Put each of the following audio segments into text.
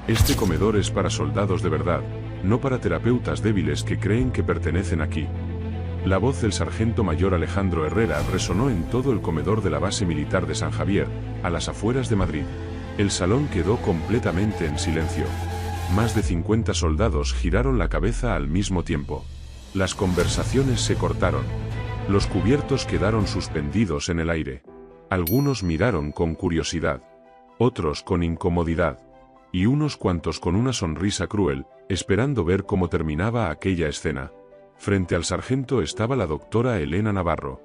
Este comedor es para soldados de verdad, no para terapeutas débiles que creen que pertenecen aquí. La voz del sargento mayor Alejandro Herrera resonó en todo el comedor de la base militar de San Javier, a las afueras de Madrid. El salón quedó completamente en silencio. Más de 50 soldados giraron la cabeza al mismo tiempo. Las conversaciones se cortaron. Los cubiertos quedaron suspendidos en el aire. Algunos miraron con curiosidad, otros con incomodidad, y unos cuantos con una sonrisa cruel, esperando ver cómo terminaba aquella escena. Frente al sargento estaba la doctora Elena Navarro.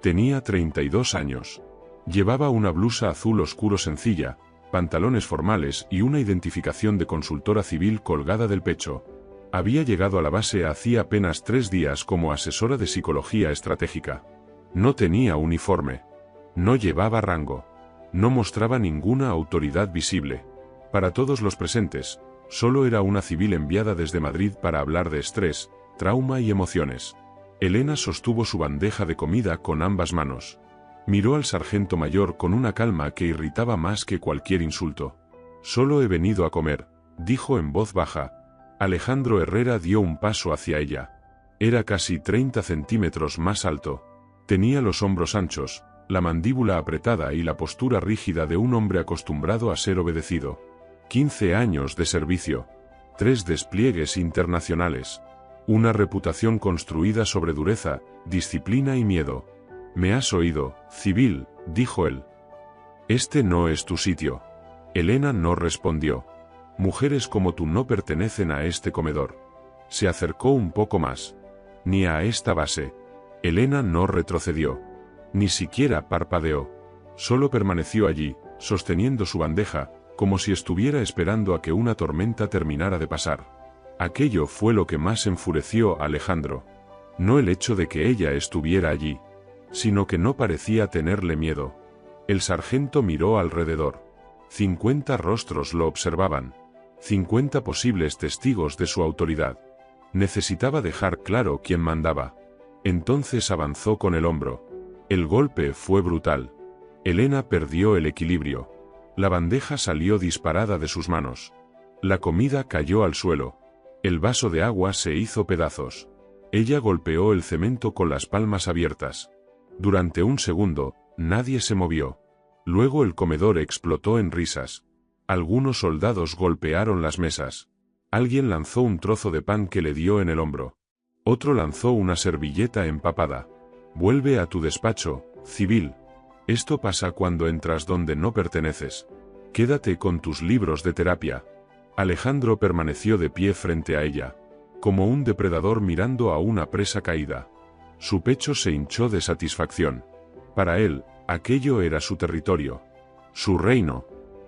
Tenía 32 años. Llevaba una blusa azul oscuro sencilla, pantalones formales y una identificación de consultora civil colgada del pecho. Había llegado a la base hacía apenas 3 días como asesora de psicología estratégica. No tenía uniforme. No llevaba rango. No mostraba ninguna autoridad visible. Para todos los presentes, solo era una civil enviada desde Madrid para hablar de estrés, trauma y emociones. Elena sostuvo su bandeja de comida con ambas manos. Miró al sargento mayor con una calma que irritaba más que cualquier insulto. «Solo he venido a comer», dijo en voz baja. Alejandro Herrera dio un paso hacia ella. Era casi 30 centímetros más alto. Tenía los hombros anchos, la mandíbula apretada y la postura rígida de un hombre acostumbrado a ser obedecido. 15 años de servicio. 3 despliegues internacionales. Una reputación construida sobre dureza, disciplina y miedo. «Me has oído, civil», dijo él. «Este no es tu sitio». Elena no respondió. «Mujeres como tú no pertenecen a este comedor». Se acercó un poco más. «Ni a esta base». Elena no retrocedió. Ni siquiera parpadeó. Solo permaneció allí, sosteniendo su bandeja, como si estuviera esperando a que una tormenta terminara de pasar. Aquello fue lo que más enfureció a Alejandro. No el hecho de que ella estuviera allí, sino que no parecía tenerle miedo. El sargento miró alrededor. 50 rostros lo observaban. 50 posibles testigos de su autoridad. Necesitaba dejar claro quién mandaba. Entonces avanzó con el hombro. El golpe fue brutal. Elena perdió el equilibrio. La bandeja salió disparada de sus manos. La comida cayó al suelo. El vaso de agua se hizo pedazos. Ella golpeó el cemento con las palmas abiertas. Durante un segundo, nadie se movió. Luego el comedor explotó en risas. Algunos soldados golpearon las mesas. Alguien lanzó un trozo de pan que le dio en el hombro. Otro lanzó una servilleta empapada. «Vuelve a tu despacho, civil. Esto pasa cuando entras donde no perteneces. Quédate con tus libros de terapia». Alejandro permaneció de pie frente a ella, como un depredador mirando a una presa caída. Su pecho se hinchó de satisfacción. Para él, aquello era su territorio, su reino,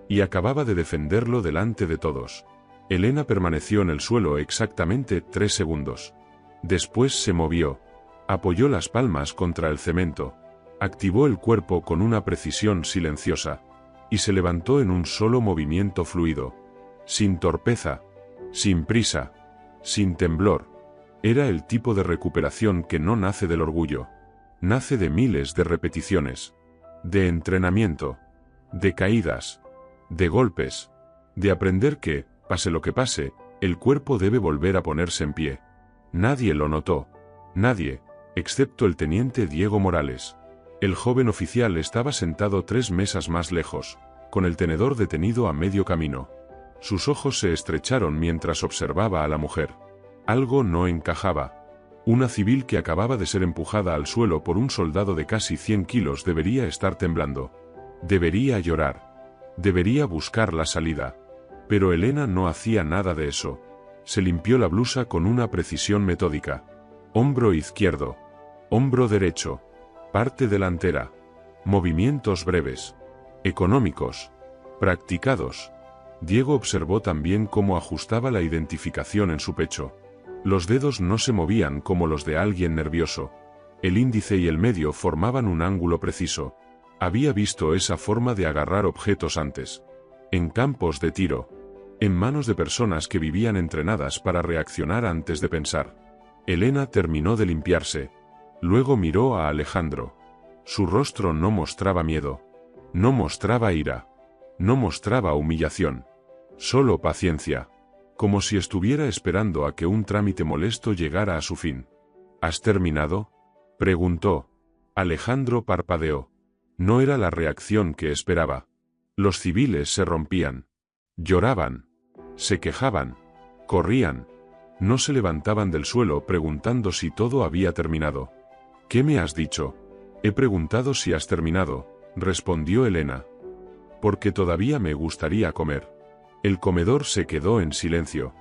y acababa de defenderlo delante de todos. Elena permaneció en el suelo exactamente 3 segundos. Después se movió, apoyó las palmas contra el cemento, activó el cuerpo con una precisión silenciosa, y se levantó en un solo movimiento fluido. Sin torpeza, sin prisa, sin temblor. Era el tipo de recuperación que no nace del orgullo. Nace de miles de repeticiones, de entrenamiento, de caídas, de golpes, de aprender que, pase lo que pase, el cuerpo debe volver a ponerse en pie. Nadie lo notó. Nadie, excepto el teniente Diego Morales. El joven oficial estaba sentado 3 mesas más lejos, con el tenedor detenido a medio camino. Sus ojos se estrecharon mientras observaba a la mujer. Algo no encajaba. Una civil que acababa de ser empujada al suelo por un soldado de casi 100 kilos debería estar temblando. Debería llorar. Debería buscar la salida. Pero Elena no hacía nada de eso. Se limpió la blusa con una precisión metódica. Hombro izquierdo. Hombro derecho. Parte delantera. Movimientos breves. Económicos. Practicados. Diego observó también cómo ajustaba la identificación en su pecho. Los dedos no se movían como los de alguien nervioso. El índice y el medio formaban un ángulo preciso. Había visto esa forma de agarrar objetos antes. En campos de tiro. En manos de personas que vivían entrenadas para reaccionar antes de pensar. Elena terminó de limpiarse. Luego miró a Alejandro. Su rostro no mostraba miedo. No mostraba ira. No mostraba humillación. Solo paciencia. Como si estuviera esperando a que un trámite molesto llegara a su fin. ¿Has terminado?, preguntó. Alejandro parpadeó. No era la reacción que esperaba. Los civiles se rompían. Lloraban. Se quejaban. Corrían. No se levantaban del suelo preguntando si todo había terminado. ¿Qué me has dicho? He preguntado si has terminado, respondió Elena. Porque todavía me gustaría comer. El comedor se quedó en silencio.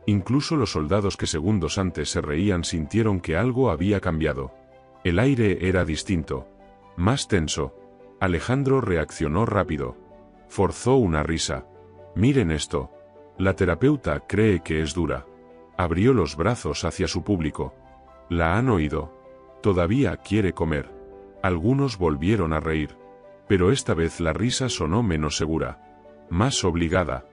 Incluso los soldados que segundos antes se reían sintieron que algo había cambiado. El aire era distinto. Más tenso. Alejandro reaccionó rápido. Forzó una risa. Miren esto. La terapeuta cree que es dura. Abrió los brazos hacia su público. La han oído. Todavía quiere comer. Algunos volvieron a reír. Pero esta vez la risa sonó menos segura. Más obligada.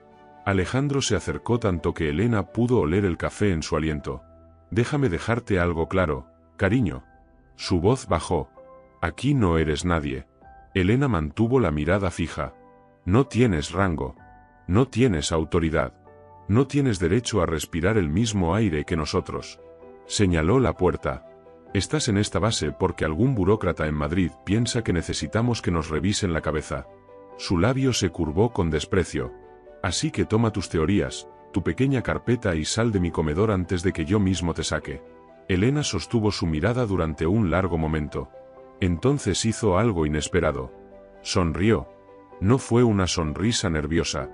Alejandro se acercó tanto que Elena pudo oler el café en su aliento. Déjame dejarte algo claro, cariño. Su voz bajó. Aquí no eres nadie. Elena mantuvo la mirada fija. No tienes rango. No tienes autoridad. No tienes derecho a respirar el mismo aire que nosotros. Señaló la puerta. Estás en esta base porque algún burócrata en Madrid piensa que necesitamos que nos revisen la cabeza. Su labio se curvó con desprecio. Así que toma tus teorías, tu pequeña carpeta y sal de mi comedor antes de que yo mismo te saque. Elena sostuvo su mirada durante un largo momento. Entonces hizo algo inesperado. Sonrió. No fue una sonrisa nerviosa,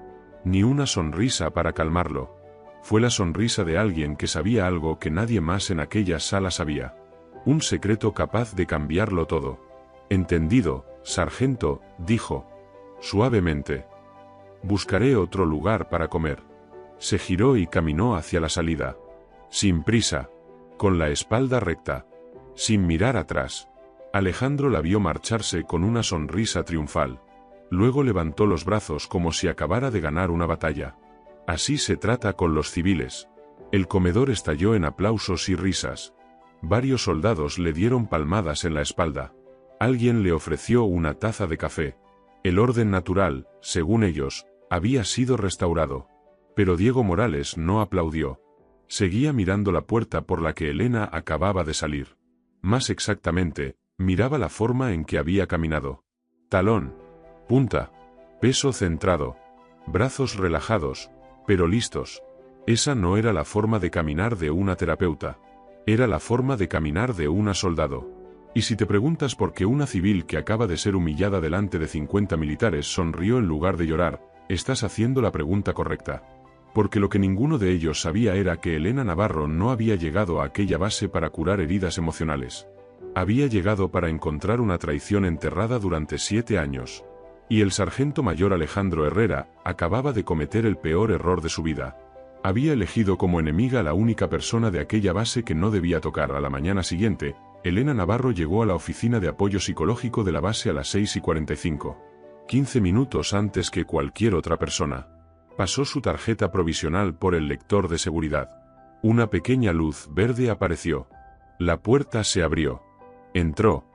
ni una sonrisa para calmarlo. Fue la sonrisa de alguien que sabía algo que nadie más en aquella sala sabía. Un secreto capaz de cambiarlo todo. Entendido, sargento, dijo. Suavemente. Buscaré otro lugar para comer. Se giró y caminó hacia la salida. Sin prisa. Con la espalda recta. Sin mirar atrás. Alejandro la vio marcharse con una sonrisa triunfal. Luego levantó los brazos como si acabara de ganar una batalla. Así se trata con los civiles. El comedor estalló en aplausos y risas. Varios soldados le dieron palmadas en la espalda. Alguien le ofreció una taza de café. El orden natural, según ellos, había sido restaurado. Pero Diego Morales no aplaudió. Seguía mirando la puerta por la que Elena acababa de salir. Más exactamente, miraba la forma en que había caminado. Talón. Punta. Peso centrado. Brazos relajados, pero listos. Esa no era la forma de caminar de una terapeuta. Era la forma de caminar de una soldado. Y si te preguntas por qué una civil que acaba de ser humillada delante de 50 militares sonrió en lugar de llorar, estás haciendo la pregunta correcta. Porque lo que ninguno de ellos sabía era que Elena Navarro no había llegado a aquella base para curar heridas emocionales. Había llegado para encontrar una traición enterrada durante 7 años. Y el sargento mayor Alejandro Herrera acababa de cometer el peor error de su vida. Había elegido como enemiga a la única persona de aquella base que no debía tocar. A la mañana siguiente, Elena Navarro llegó a la oficina de apoyo psicológico de la base a las 6:45. 15 minutos antes que cualquier otra persona. Pasó su tarjeta provisional por el lector de seguridad. Una pequeña luz verde apareció. La puerta se abrió. Entró.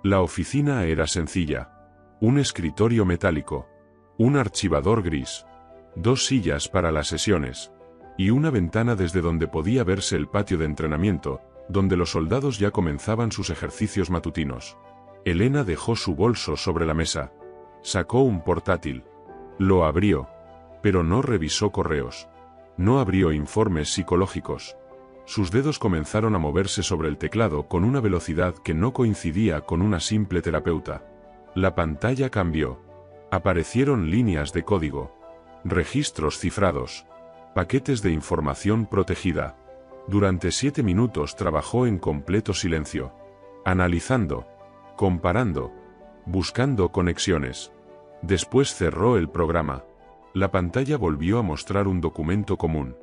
La oficina era sencilla. Un escritorio metálico. Un archivador gris. 2 sillas para las sesiones. Y una ventana desde donde podía verse el patio de entrenamiento, donde los soldados ya comenzaban sus ejercicios matutinos. Elena dejó su bolso sobre la mesa. Sacó un portátil. Lo abrió. Pero no revisó correos. No abrió informes psicológicos. Sus dedos comenzaron a moverse sobre el teclado con una velocidad que no coincidía con una simple terapeuta. La pantalla cambió. Aparecieron líneas de código. Registros cifrados. Paquetes de información protegida. Durante 7 minutos trabajó en completo silencio. Analizando. Comparando. Buscando conexiones. Después cerró el programa. La pantalla volvió a mostrar un documento común.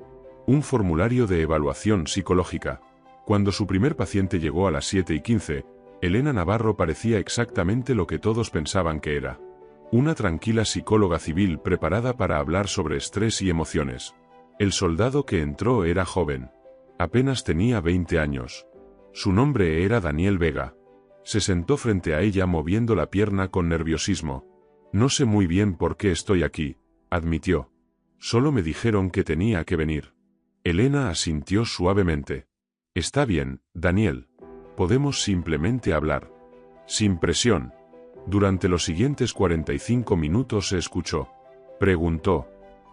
Un formulario de evaluación psicológica. Cuando su primer paciente llegó a las 7:15, Elena Navarro parecía exactamente lo que todos pensaban que era. Una tranquila psicóloga civil preparada para hablar sobre estrés y emociones. El soldado que entró era joven. Apenas tenía 20 años. Su nombre era Daniel Vega. Se sentó frente a ella moviendo la pierna con nerviosismo. No sé muy bien por qué estoy aquí, admitió. Solo me dijeron que tenía que venir. Elena asintió suavemente. Está bien, Daniel. Podemos simplemente hablar. Sin presión. Durante los siguientes 45 minutos se escuchó. Preguntó.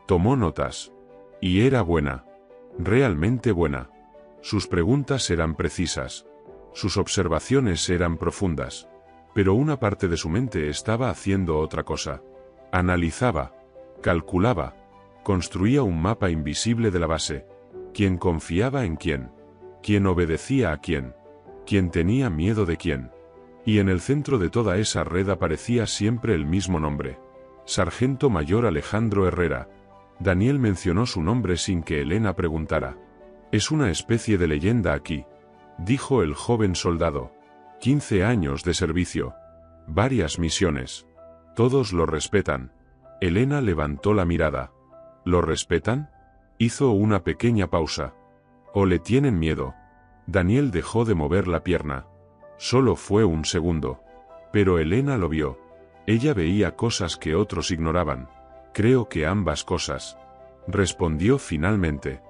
Tomó notas. Y era buena. Realmente buena. Sus preguntas eran precisas. Sus observaciones eran profundas. Pero una parte de su mente estaba haciendo otra cosa. Analizaba. Calculaba. Construía un mapa invisible de la base. ¿Quién confiaba en quién? ¿Quién obedecía a quién? ¿Quién tenía miedo de quién? Y en el centro de toda esa red aparecía siempre el mismo nombre. Sargento Mayor Alejandro Herrera. Daniel mencionó su nombre sin que Elena preguntara. Es una especie de leyenda aquí, dijo el joven soldado. 15 años de servicio. Varias misiones. Todos lo respetan. Elena levantó la mirada. ¿Lo respetan? Hizo una pequeña pausa. ¿O le tienen miedo? Daniel dejó de mover la pierna. Solo fue un segundo. Pero Elena lo vio. Ella veía cosas que otros ignoraban. Creo que ambas cosas. Respondió finalmente.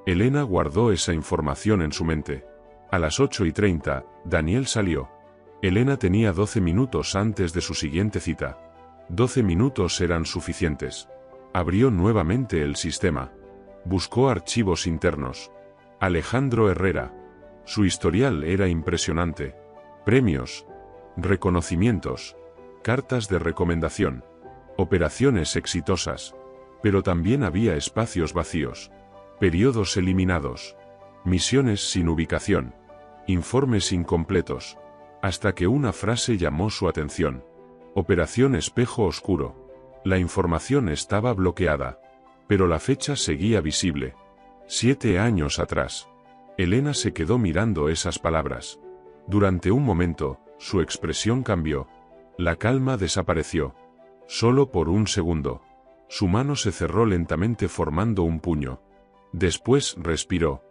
Elena guardó esa información en su mente. A las 8:30, Daniel salió. Elena tenía 12 minutos antes de su siguiente cita. 12 minutos eran suficientes. Abrió nuevamente el sistema. Buscó archivos internos. Alejandro Herrera. Su historial era impresionante. Premios. Reconocimientos. Cartas de recomendación. Operaciones exitosas. Pero también había espacios vacíos. Periodos eliminados. Misiones sin ubicación. Informes incompletos. Hasta que una frase llamó su atención. Operación Espejo Oscuro. La información estaba bloqueada. Pero la fecha seguía visible. 7 años atrás. Elena se quedó mirando esas palabras. Durante un momento, su expresión cambió. La calma desapareció. Solo por un segundo. Su mano se cerró lentamente formando un puño. Después respiró.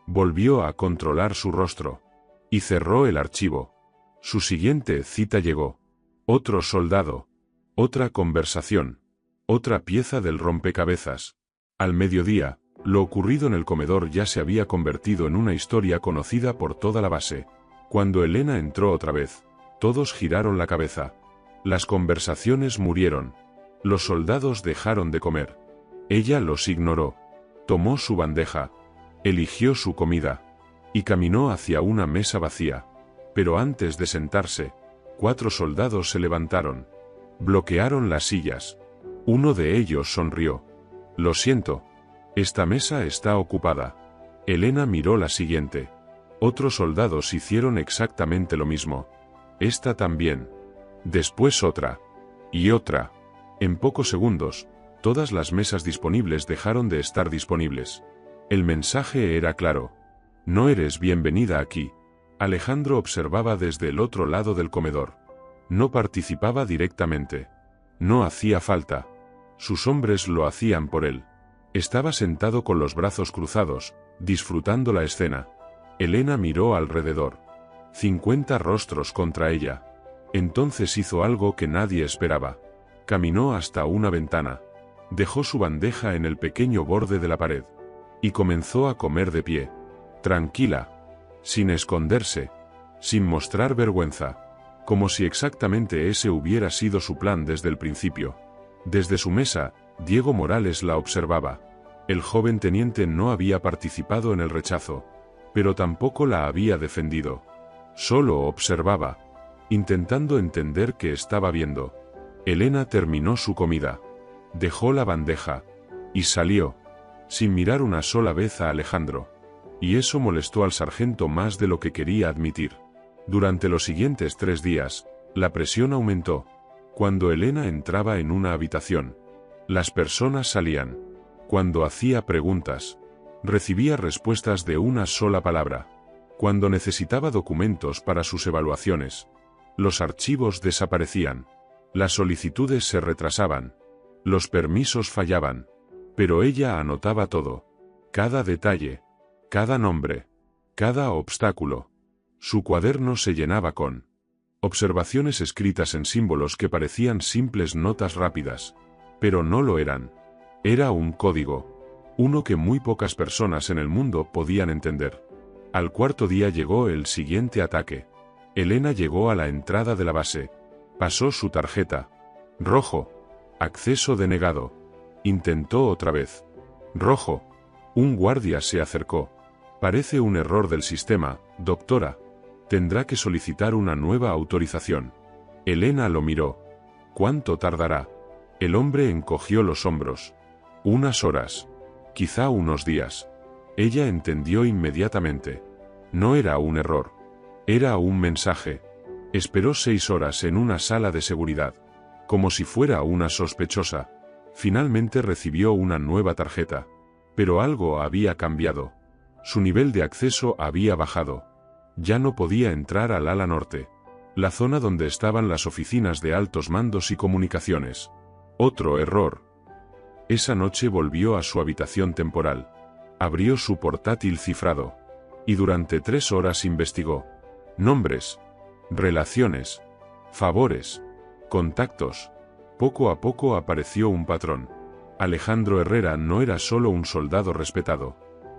Volvió a controlar su rostro. Y cerró el archivo. Su siguiente cita llegó. Otro soldado. Otra conversación. Otra pieza del rompecabezas. Al mediodía, lo ocurrido en el comedor ya se había convertido en una historia conocida por toda la base. Cuando Elena entró otra vez, todos giraron la cabeza. Las conversaciones murieron. Los soldados dejaron de comer. Ella los ignoró. Tomó su bandeja. Eligió su comida. Y caminó hacia una mesa vacía. Pero antes de sentarse, 4 soldados se levantaron. Bloquearon las sillas. Uno de ellos sonrió. Lo siento. Esta mesa está ocupada. Elena miró la siguiente. Otros soldados hicieron exactamente lo mismo. Esta también. Después otra. Y otra. En pocos segundos, todas las mesas disponibles dejaron de estar disponibles. El mensaje era claro. No eres bienvenida aquí. Alejandro observaba desde el otro lado del comedor. No participaba directamente. No hacía falta. Sus hombres lo hacían por él. Estaba sentado con los brazos cruzados, disfrutando la escena. Elena miró alrededor. 50 rostros contra ella. Entonces hizo algo que nadie esperaba. Caminó hasta una ventana. Dejó su bandeja en el pequeño borde de la pared. Y comenzó a comer de pie. Tranquila. Sin esconderse. Sin mostrar vergüenza. Como si exactamente ese hubiera sido su plan desde el principio. Desde su mesa, Diego Morales la observaba. El joven teniente no había participado en el rechazo. Pero tampoco la había defendido. Solo observaba. Intentando entender qué estaba viendo. Elena terminó su comida. Dejó la bandeja. Y salió. Sin mirar una sola vez a Alejandro. Y eso molestó al sargento más de lo que quería admitir. Durante los siguientes 3 días, la presión aumentó. Cuando Elena entraba en una habitación, las personas salían. Cuando hacía preguntas, recibía respuestas de una sola palabra. Cuando necesitaba documentos para sus evaluaciones, los archivos desaparecían. Las solicitudes se retrasaban. Los permisos fallaban. Pero ella anotaba todo. Cada detalle. Cada nombre. Cada obstáculo. Su cuaderno se llenaba con observaciones escritas en símbolos que parecían simples notas rápidas. Pero no lo eran. Era un código, uno que muy pocas personas en el mundo podían entender. Al cuarto día llegó el siguiente ataque. Elena llegó a la entrada de la base. Pasó su tarjeta. Rojo. Acceso denegado. Intentó otra vez. Rojo. Un guardia se acercó. Parece un error del sistema, doctora. Tendrá que solicitar una nueva autorización. Elena lo miró. ¿Cuánto tardará? El hombre encogió los hombros. Unas horas. Quizá unos días. Ella entendió inmediatamente. No era un error. Era un mensaje. Esperó 6 horas en una sala de seguridad. Como si fuera una sospechosa. Finalmente recibió una nueva tarjeta. Pero algo había cambiado. Su nivel de acceso había bajado. Ya no podía entrar al ala norte. La zona donde estaban las oficinas de altos mandos y comunicaciones. Otro error. Esa noche volvió a su habitación temporal. Abrió su portátil cifrado. Y durante 3 horas investigó. Nombres. Relaciones. Favores. Contactos. Poco a poco apareció un patrón. Alejandro Herrera no era solo un soldado respetado.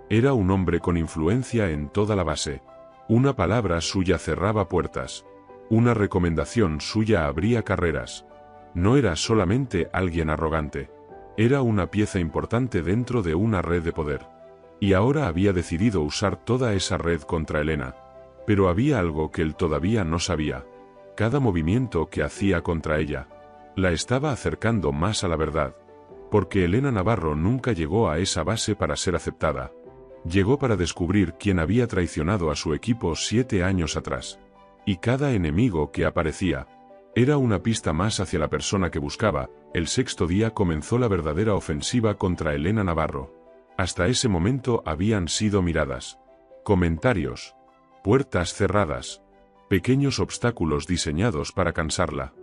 Era un hombre con influencia en toda la base. Una palabra suya cerraba puertas. Una recomendación suya abría carreras. No era solamente alguien arrogante. Era una pieza importante dentro de una red de poder. Y ahora había decidido usar toda esa red contra Elena. Pero había algo que él todavía no sabía. Cada movimiento que hacía contra ella la estaba acercando más a la verdad. Porque Elena Navarro nunca llegó a esa base para ser aceptada. Llegó para descubrir quién había traicionado a su equipo 7 años atrás. Y cada enemigo que aparecía era una pista más hacia la persona que buscaba. El 6.º día comenzó la verdadera ofensiva contra Elena Navarro. Hasta ese momento habían sido miradas, comentarios, puertas cerradas, pequeños obstáculos diseñados para cansarla.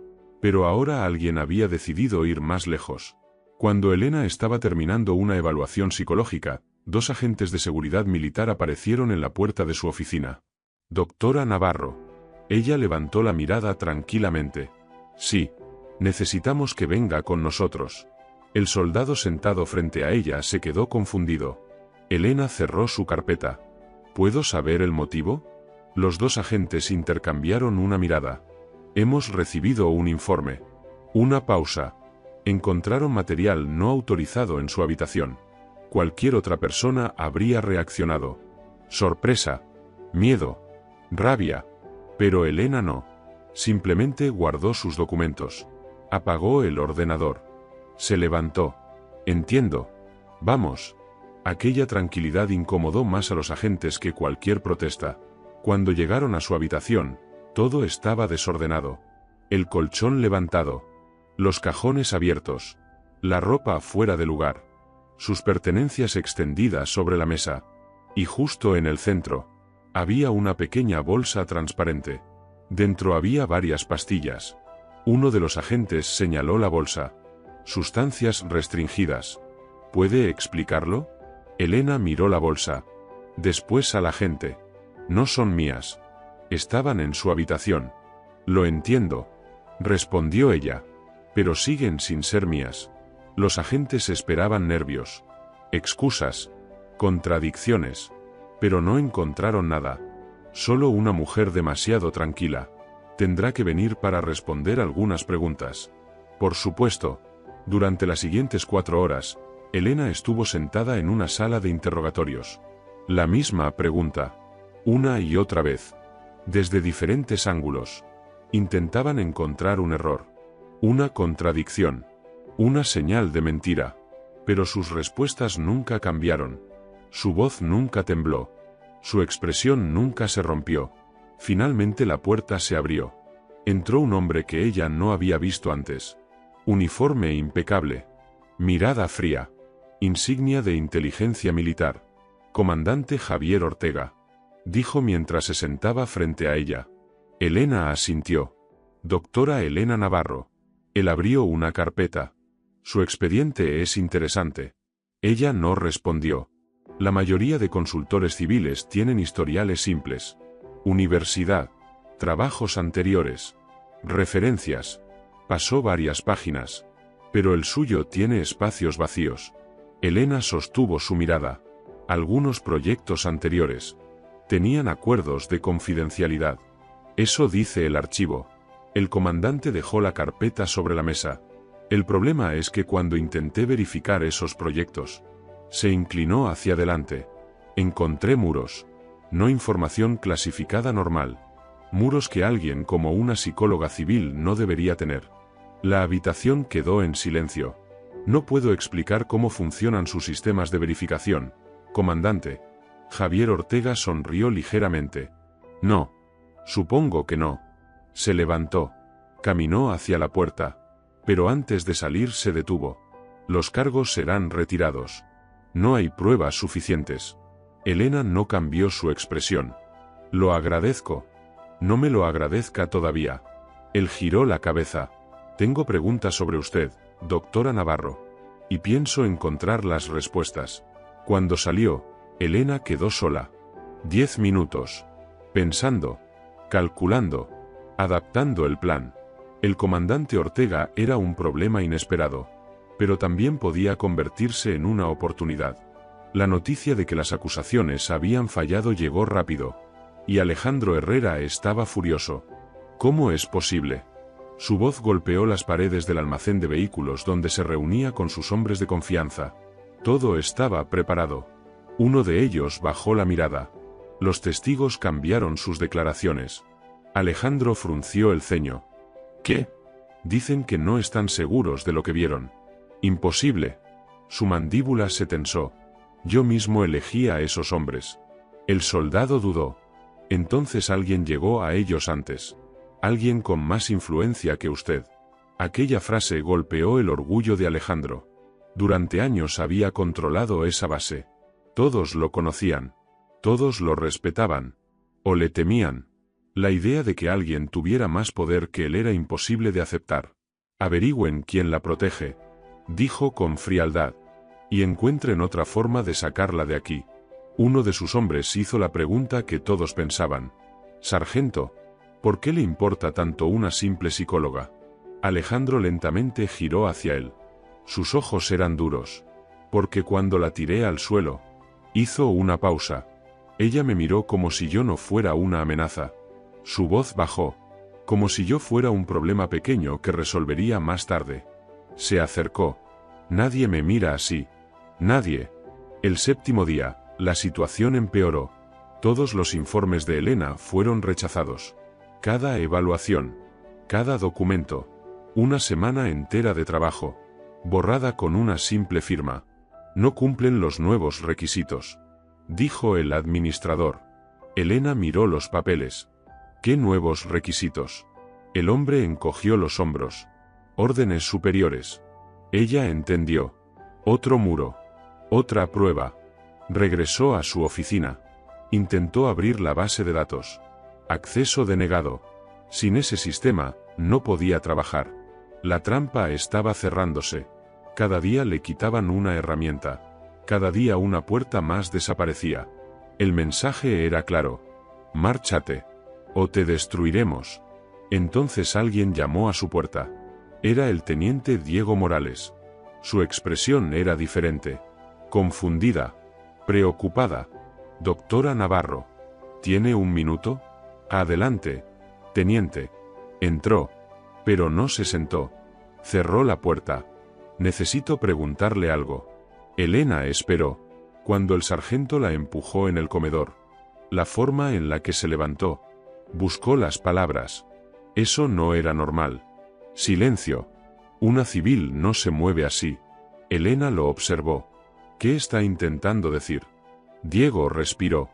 Pero ahora alguien había decidido ir más lejos. Cuando Elena estaba terminando una evaluación psicológica, 2 agentes de seguridad militar aparecieron en la puerta de su oficina. Doctora Navarro. Ella levantó la mirada tranquilamente. Sí. Necesitamos que venga con nosotros. El soldado sentado frente a ella se quedó confundido. Elena cerró su carpeta. ¿Puedo saber el motivo? Los 2 agentes intercambiaron una mirada. Hemos recibido un informe. Una pausa. Encontraron material no autorizado en su habitación. Cualquier otra persona habría reaccionado. Sorpresa. Miedo. Rabia. Pero Elena no. Simplemente guardó sus documentos. Apagó el ordenador. Se levantó. Entiendo. Vamos. Aquella tranquilidad incomodó más a los agentes que cualquier protesta. Cuando llegaron a su habitación, todo estaba desordenado. El colchón levantado. Los cajones abiertos. La ropa fuera de lugar. Sus pertenencias extendidas sobre la mesa. Y justo en el centro, había una pequeña bolsa transparente. Dentro había varias pastillas. Uno de los agentes señaló la bolsa. Sustancias restringidas. ¿Puede explicarlo? Elena miró la bolsa. Después al agente. No son mías. Estaban en su habitación. Lo entiendo, respondió ella. Pero siguen sin ser mías. Los agentes esperaban nervios, excusas, contradicciones. Pero no encontraron nada. Solo una mujer demasiado tranquila. Tendrá que venir para responder algunas preguntas. Por supuesto. Durante las siguientes 4 horas, Elena estuvo sentada en una sala de interrogatorios. La misma pregunta. Una y otra vez. Desde diferentes ángulos. Intentaban encontrar un error. Una contradicción. Una señal de mentira. Pero sus respuestas nunca cambiaron. Su voz nunca tembló. Su expresión nunca se rompió. Finalmente la puerta se abrió. Entró un hombre que ella no había visto antes. Uniforme impecable. Mirada fría. Insignia de inteligencia militar. Comandante Javier Ortega. Dijo mientras se sentaba frente a ella. Elena asintió. Doctora Elena Navarro. Él abrió una carpeta. Su expediente es interesante. Ella no respondió. La mayoría de consultores civiles tienen historiales simples. Universidad. Trabajos anteriores. Referencias. Pasó varias páginas. Pero el suyo tiene espacios vacíos. Elena sostuvo su mirada. Algunos proyectos anteriores tenían acuerdos de confidencialidad. Eso dice el archivo. El comandante dejó la carpeta sobre la mesa. El problema es que cuando intenté verificar esos proyectos, se inclinó hacia adelante. Encontré muros. No información clasificada normal. Muros que alguien como una psicóloga civil no debería tener. La habitación quedó en silencio. No puedo explicar cómo funcionan sus sistemas de verificación, comandante. Javier Ortega sonrió ligeramente. No. Supongo que no. Se levantó. Caminó hacia la puerta. Pero antes de salir se detuvo. Los cargos serán retirados. No hay pruebas suficientes. Elena no cambió su expresión. Lo agradezco. No me lo agradezca todavía. Él giró la cabeza. Tengo preguntas sobre usted, doctora Navarro. Y pienso encontrar las respuestas. Cuando salió, Elena quedó sola. 10 minutos. Pensando. Calculando. Adaptando el plan. El comandante Ortega era un problema inesperado. Pero también podía convertirse en una oportunidad. La noticia de que las acusaciones habían fallado llegó rápido. Y Alejandro Herrera estaba furioso. ¿Cómo es posible? Su voz golpeó las paredes del almacén de vehículos donde se reunía con sus hombres de confianza. Todo estaba preparado. Uno de ellos bajó la mirada. Los testigos cambiaron sus declaraciones. Alejandro frunció el ceño. ¿Qué? Dicen que no están seguros de lo que vieron. Imposible. Su mandíbula se tensó. Yo mismo elegí a esos hombres. El soldado dudó. Entonces alguien llegó a ellos antes. Alguien con más influencia que usted. Aquella frase golpeó el orgullo de Alejandro. Durante años había controlado esa base. Todos lo conocían. Todos lo respetaban. O le temían. La idea de que alguien tuviera más poder que él era imposible de aceptar. Averigüen quién la protege, dijo con frialdad. Y encuentren otra forma de sacarla de aquí. Uno de sus hombres hizo la pregunta que todos pensaban. Sargento, ¿por qué le importa tanto una simple psicóloga? Alejandro lentamente giró hacia él. Sus ojos eran duros. Porque cuando la tiré al suelo, hizo una pausa. Ella me miró como si yo no fuera una amenaza. Su voz bajó. Como si yo fuera un problema pequeño que resolvería más tarde. Se acercó. Nadie me mira así. Nadie. El séptimo día, la situación empeoró. Todos los informes de Elena fueron rechazados. Cada evaluación. Cada documento. Una semana entera de trabajo. Borrada con una simple firma. No cumplen los nuevos requisitos. Dijo el administrador. Elena miró los papeles. ¿Qué nuevos requisitos? El hombre encogió los hombros. Órdenes superiores. Ella entendió. Otro muro. Otra prueba. Regresó a su oficina. Intentó abrir la base de datos. Acceso denegado. Sin ese sistema, no podía trabajar. La trampa estaba cerrándose. Cada día le quitaban una herramienta. Cada día una puerta más desaparecía. El mensaje era claro. Márchate. O te destruiremos. Entonces alguien llamó a su puerta. Era el teniente Diego Morales. Su expresión era diferente. Confundida. Preocupada. Doctora Navarro. ¿Tiene un minuto? Adelante. Teniente. Entró. Pero no se sentó. Cerró la puerta. Necesito preguntarle algo. Elena esperó. Cuando el sargento la empujó en el comedor. La forma en la que se levantó. Buscó las palabras. Eso no era normal. Silencio. Una civil no se mueve así. Elena lo observó. ¿Qué está intentando decir? Diego respiró.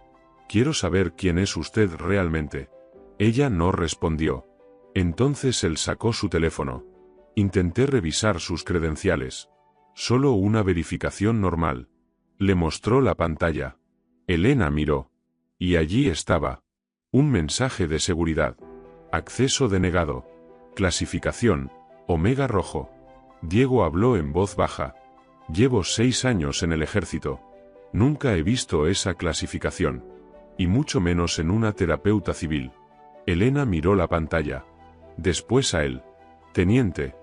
Quiero saber quién es usted realmente. Ella no respondió. Entonces él sacó su teléfono. Intenté revisar sus credenciales. Solo una verificación normal. Le mostró la pantalla. Elena miró. Y allí estaba. Un mensaje de seguridad. Acceso denegado. Clasificación, Omega Rojo. Diego habló en voz baja. Llevo 6 años en el ejército. Nunca he visto esa clasificación. Y mucho menos en una terapeuta civil. Elena miró la pantalla. Después a él. Teniente.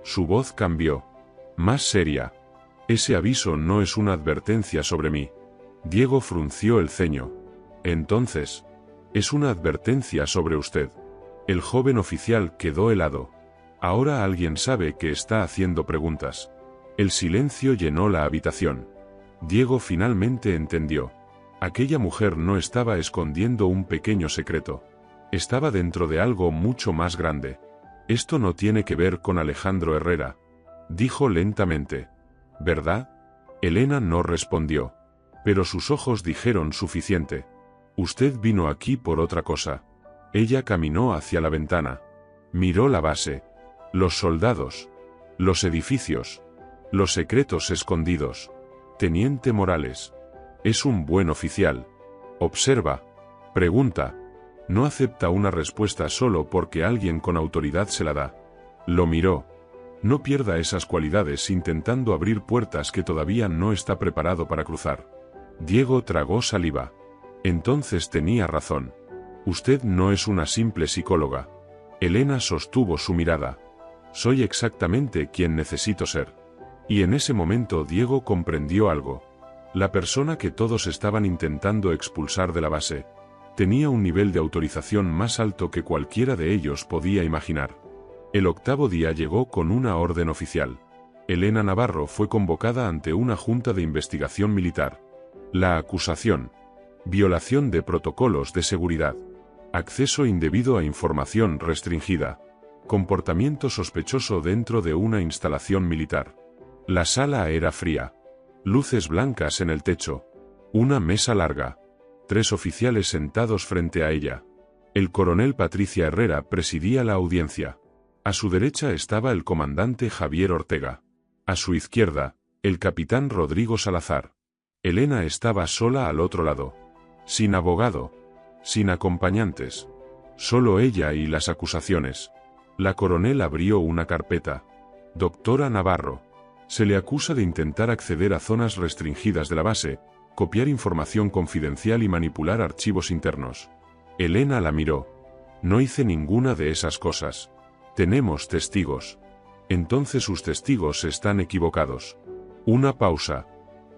Su voz cambió. Más seria. Ese aviso no es una advertencia sobre mí. Diego frunció el ceño. Entonces, es una advertencia sobre usted. El joven oficial quedó helado. Ahora alguien sabe que está haciendo preguntas. El silencio llenó la habitación. Diego finalmente entendió. Aquella mujer no estaba escondiendo un pequeño secreto. Estaba dentro de algo mucho más grande. Esto no tiene que ver con Alejandro Herrera, dijo lentamente. ¿Verdad? Elena no respondió. Pero sus ojos dijeron suficiente. Usted vino aquí por otra cosa. Ella caminó hacia la ventana. Miró la base. Los soldados. Los edificios. Los secretos escondidos. Teniente Morales. Es un buen oficial. Observa. Pregunta. No acepta una respuesta solo porque alguien con autoridad se la da. Lo miró. No pierda esas cualidades intentando abrir puertas que todavía no está preparado para cruzar. Diego tragó saliva. Entonces tenía razón. Usted no es una simple psicóloga. Elena sostuvo su mirada. Soy exactamente quien necesito ser. Y en ese momento Diego comprendió algo. La persona que todos estaban intentando expulsar de la base tenía un nivel de autorización más alto que cualquiera de ellos podía imaginar. El octavo día llegó con una orden oficial. Elena Navarro fue convocada ante una junta de investigación militar. La acusación: violación de protocolos de seguridad, acceso indebido a información restringida, comportamiento sospechoso dentro de una instalación militar. La sala era fría. Luces blancas en el techo. Una mesa larga. 3 oficiales sentados frente a ella. El coronel Patricia Herrera presidía la audiencia. A su derecha estaba el comandante Javier Ortega. A su izquierda, el capitán Rodrigo Salazar. Elena estaba sola al otro lado. Sin abogado. Sin acompañantes. Solo ella y las acusaciones. La coronel abrió una carpeta. Doctora Navarro. Se le acusa de intentar acceder a zonas restringidas de la base, copiar información confidencial y manipular archivos internos. Elena la miró. No hice ninguna de esas cosas. Tenemos testigos. Entonces sus testigos están equivocados. Una pausa.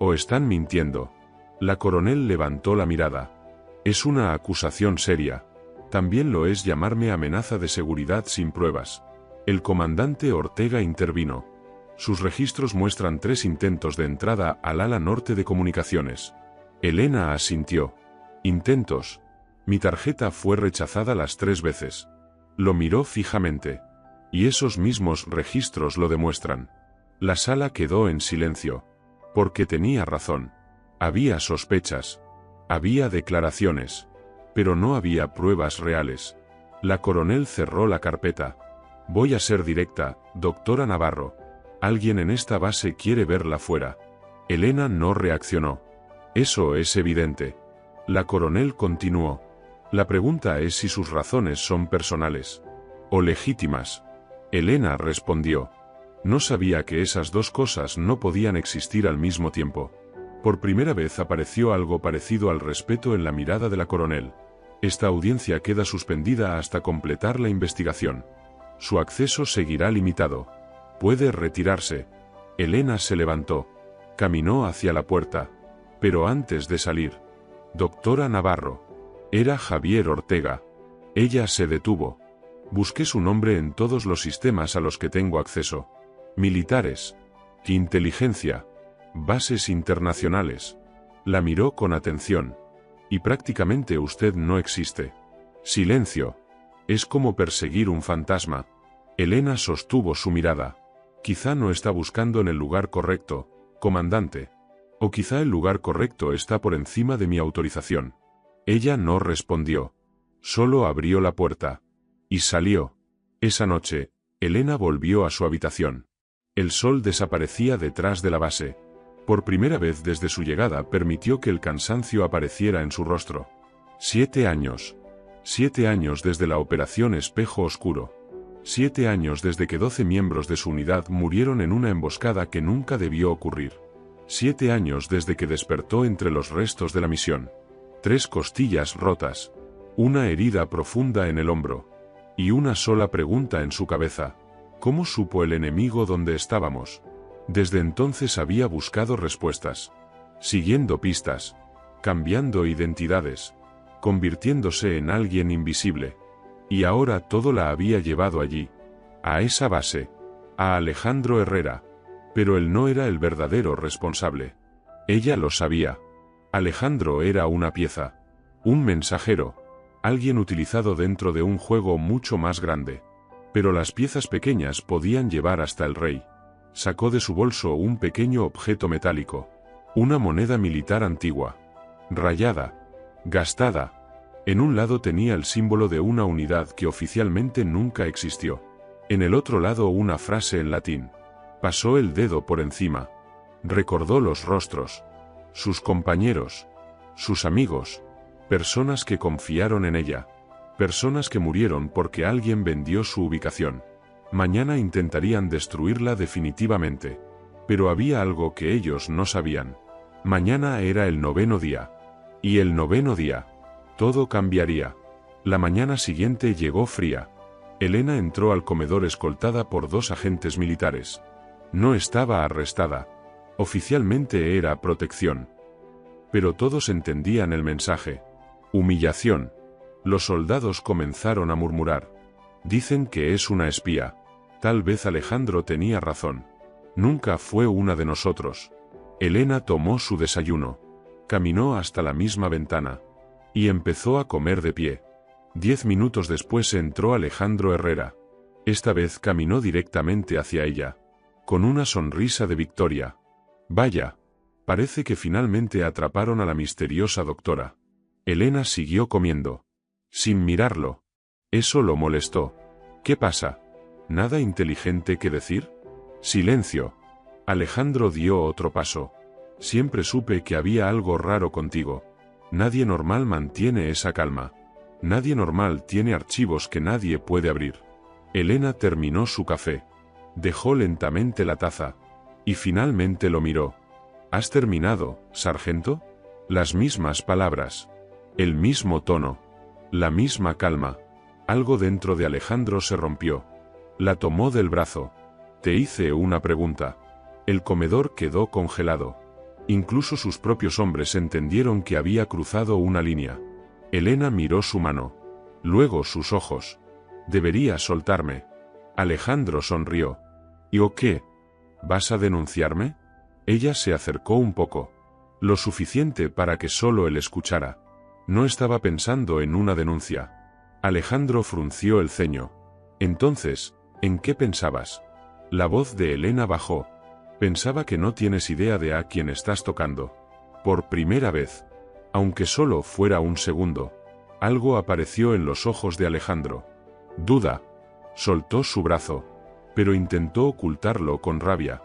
¿O están mintiendo? La coronel levantó la mirada. Es una acusación seria. También lo es llamarme amenaza de seguridad sin pruebas. El comandante Ortega intervino. Sus registros muestran 3 intentos de entrada al ala norte de comunicaciones. Elena asintió. Intentos. Mi tarjeta fue rechazada las 3 veces. Lo miró fijamente. Y esos mismos registros lo demuestran. La sala quedó en silencio. Porque tenía razón. Había sospechas. Había declaraciones. Pero no había pruebas reales. La coronel cerró la carpeta. Voy a ser directa, doctora Navarro. Alguien en esta base quiere verla fuera. Elena no reaccionó. Eso es evidente. La coronel continuó. La pregunta es si sus razones son personales o legítimas. Elena respondió. No sabía que esas dos cosas no podían existir al mismo tiempo. Por primera vez apareció algo parecido al respeto en la mirada de la coronel. Esta audiencia queda suspendida hasta completar la investigación. Su acceso seguirá limitado. Puede retirarse. Elena se levantó. Caminó hacia la puerta. Pero antes de salir. Doctora Navarro. Era Javier Ortega. Ella se detuvo. Busqué su nombre en todos los sistemas a los que tengo acceso. Militares. Inteligencia. Bases internacionales. La miró con atención. Y prácticamente usted no existe. Silencio. Es como perseguir un fantasma. Elena sostuvo su mirada. Quizá no está buscando en el lugar correcto, comandante. O quizá el lugar correcto está por encima de mi autorización. Ella no respondió. Solo abrió la puerta. Y salió. Esa noche, Elena volvió a su habitación. El sol desaparecía detrás de la base. Por primera vez desde su llegada permitió que el cansancio apareciera en su rostro. 7 años. 7 años desde la operación Espejo Oscuro. 7 años desde que 12 miembros de su unidad murieron en una emboscada que nunca debió ocurrir. 7 años desde que despertó entre los restos de la misión. 3 costillas rotas. Una herida profunda en el hombro. Y una sola pregunta en su cabeza. ¿Cómo supo el enemigo dónde estábamos? Desde entonces había buscado respuestas, siguiendo pistas, cambiando identidades, convirtiéndose en alguien invisible. Y ahora todo la había llevado allí, a esa base, a Alejandro Herrera. Pero él no era el verdadero responsable. Ella lo sabía. Alejandro era una pieza, un mensajero, alguien utilizado dentro de un juego mucho más grande. Pero las piezas pequeñas podían llevar hasta el rey. Sacó de su bolso un pequeño objeto metálico, una moneda militar antigua, rayada, gastada. En un lado tenía el símbolo de una unidad que oficialmente nunca existió. En el otro lado una frase en latín. Pasó el dedo por encima. Recordó los rostros, sus compañeros, sus amigos, personas que confiaron en ella, personas que murieron porque alguien vendió su ubicación. Mañana intentarían destruirla definitivamente. Pero había algo que ellos no sabían. Mañana era el 9º día. Y el 9º día, todo cambiaría. La mañana siguiente llegó fría. Elena entró al comedor escoltada por 2 agentes militares. No estaba arrestada. Oficialmente era protección. Pero todos entendían el mensaje. Humillación. Los soldados comenzaron a murmurar. Dicen que es una espía. Tal vez Alejandro tenía razón. Nunca fue una de nosotros. Elena tomó su desayuno. Caminó hasta la misma ventana. Y empezó a comer de pie. 10 minutos después entró Alejandro Herrera. Esta vez caminó directamente hacia ella, con una sonrisa de victoria. Vaya, parece que finalmente atraparon a la misteriosa doctora. Elena siguió comiendo, sin mirarlo. Eso lo molestó. ¿Qué pasa? ¿Nada inteligente que decir? Silencio. Alejandro dio otro paso. Siempre supe que había algo raro contigo. Nadie normal mantiene esa calma. Nadie normal tiene archivos que nadie puede abrir. Elena terminó su café. Dejó lentamente la taza. Y finalmente lo miró. ¿Has terminado, sargento? Las mismas palabras. El mismo tono. La misma calma. Algo dentro de Alejandro se rompió. La tomó del brazo. Te hice una pregunta. El comedor quedó congelado. Incluso sus propios hombres entendieron que había cruzado una línea. Elena miró su mano. Luego sus ojos. Deberías soltarme. Alejandro sonrió. ¿Y o qué? ¿Vas a denunciarme? Ella se acercó un poco. Lo suficiente para que solo él escuchara. No estaba pensando en una denuncia. Alejandro frunció el ceño. Entonces, ¿en qué pensabas? La voz de Elena bajó. Pensaba que no tienes idea de a quién estás tocando. Por primera vez. Aunque solo fuera un segundo. Algo apareció en los ojos de Alejandro. Duda. Soltó su brazo. Pero intentó ocultarlo con rabia.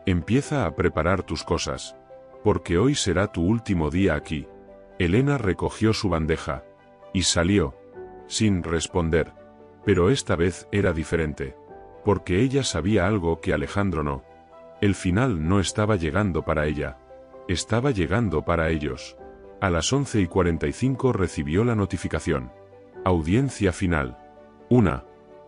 Empieza a preparar tus cosas. Porque hoy será tu último día aquí. Elena recogió su bandeja. Y salió. Sin responder. Pero esta vez era diferente. Porque ella sabía algo que Alejandro no. El final no estaba llegando para ella. Estaba llegando para ellos. A las 11:45 recibió la notificación. Audiencia final. 1.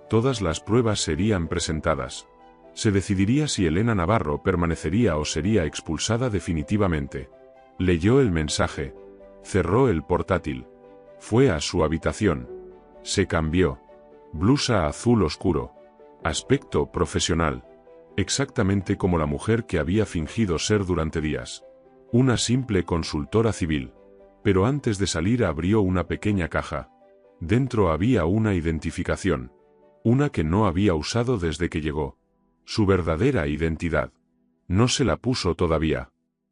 Todas las pruebas serían presentadas. Se decidiría si Elena Navarro permanecería o sería expulsada definitivamente. Leyó el mensaje. Cerró el portátil. Fue a su habitación. Se cambió. Blusa azul oscuro. Aspecto profesional. Exactamente como la mujer que había fingido ser durante días. Una simple consultora civil. Pero antes de salir abrió una pequeña caja. Dentro había una identificación. Una que no había usado desde que llegó. Su verdadera identidad. No se la puso todavía.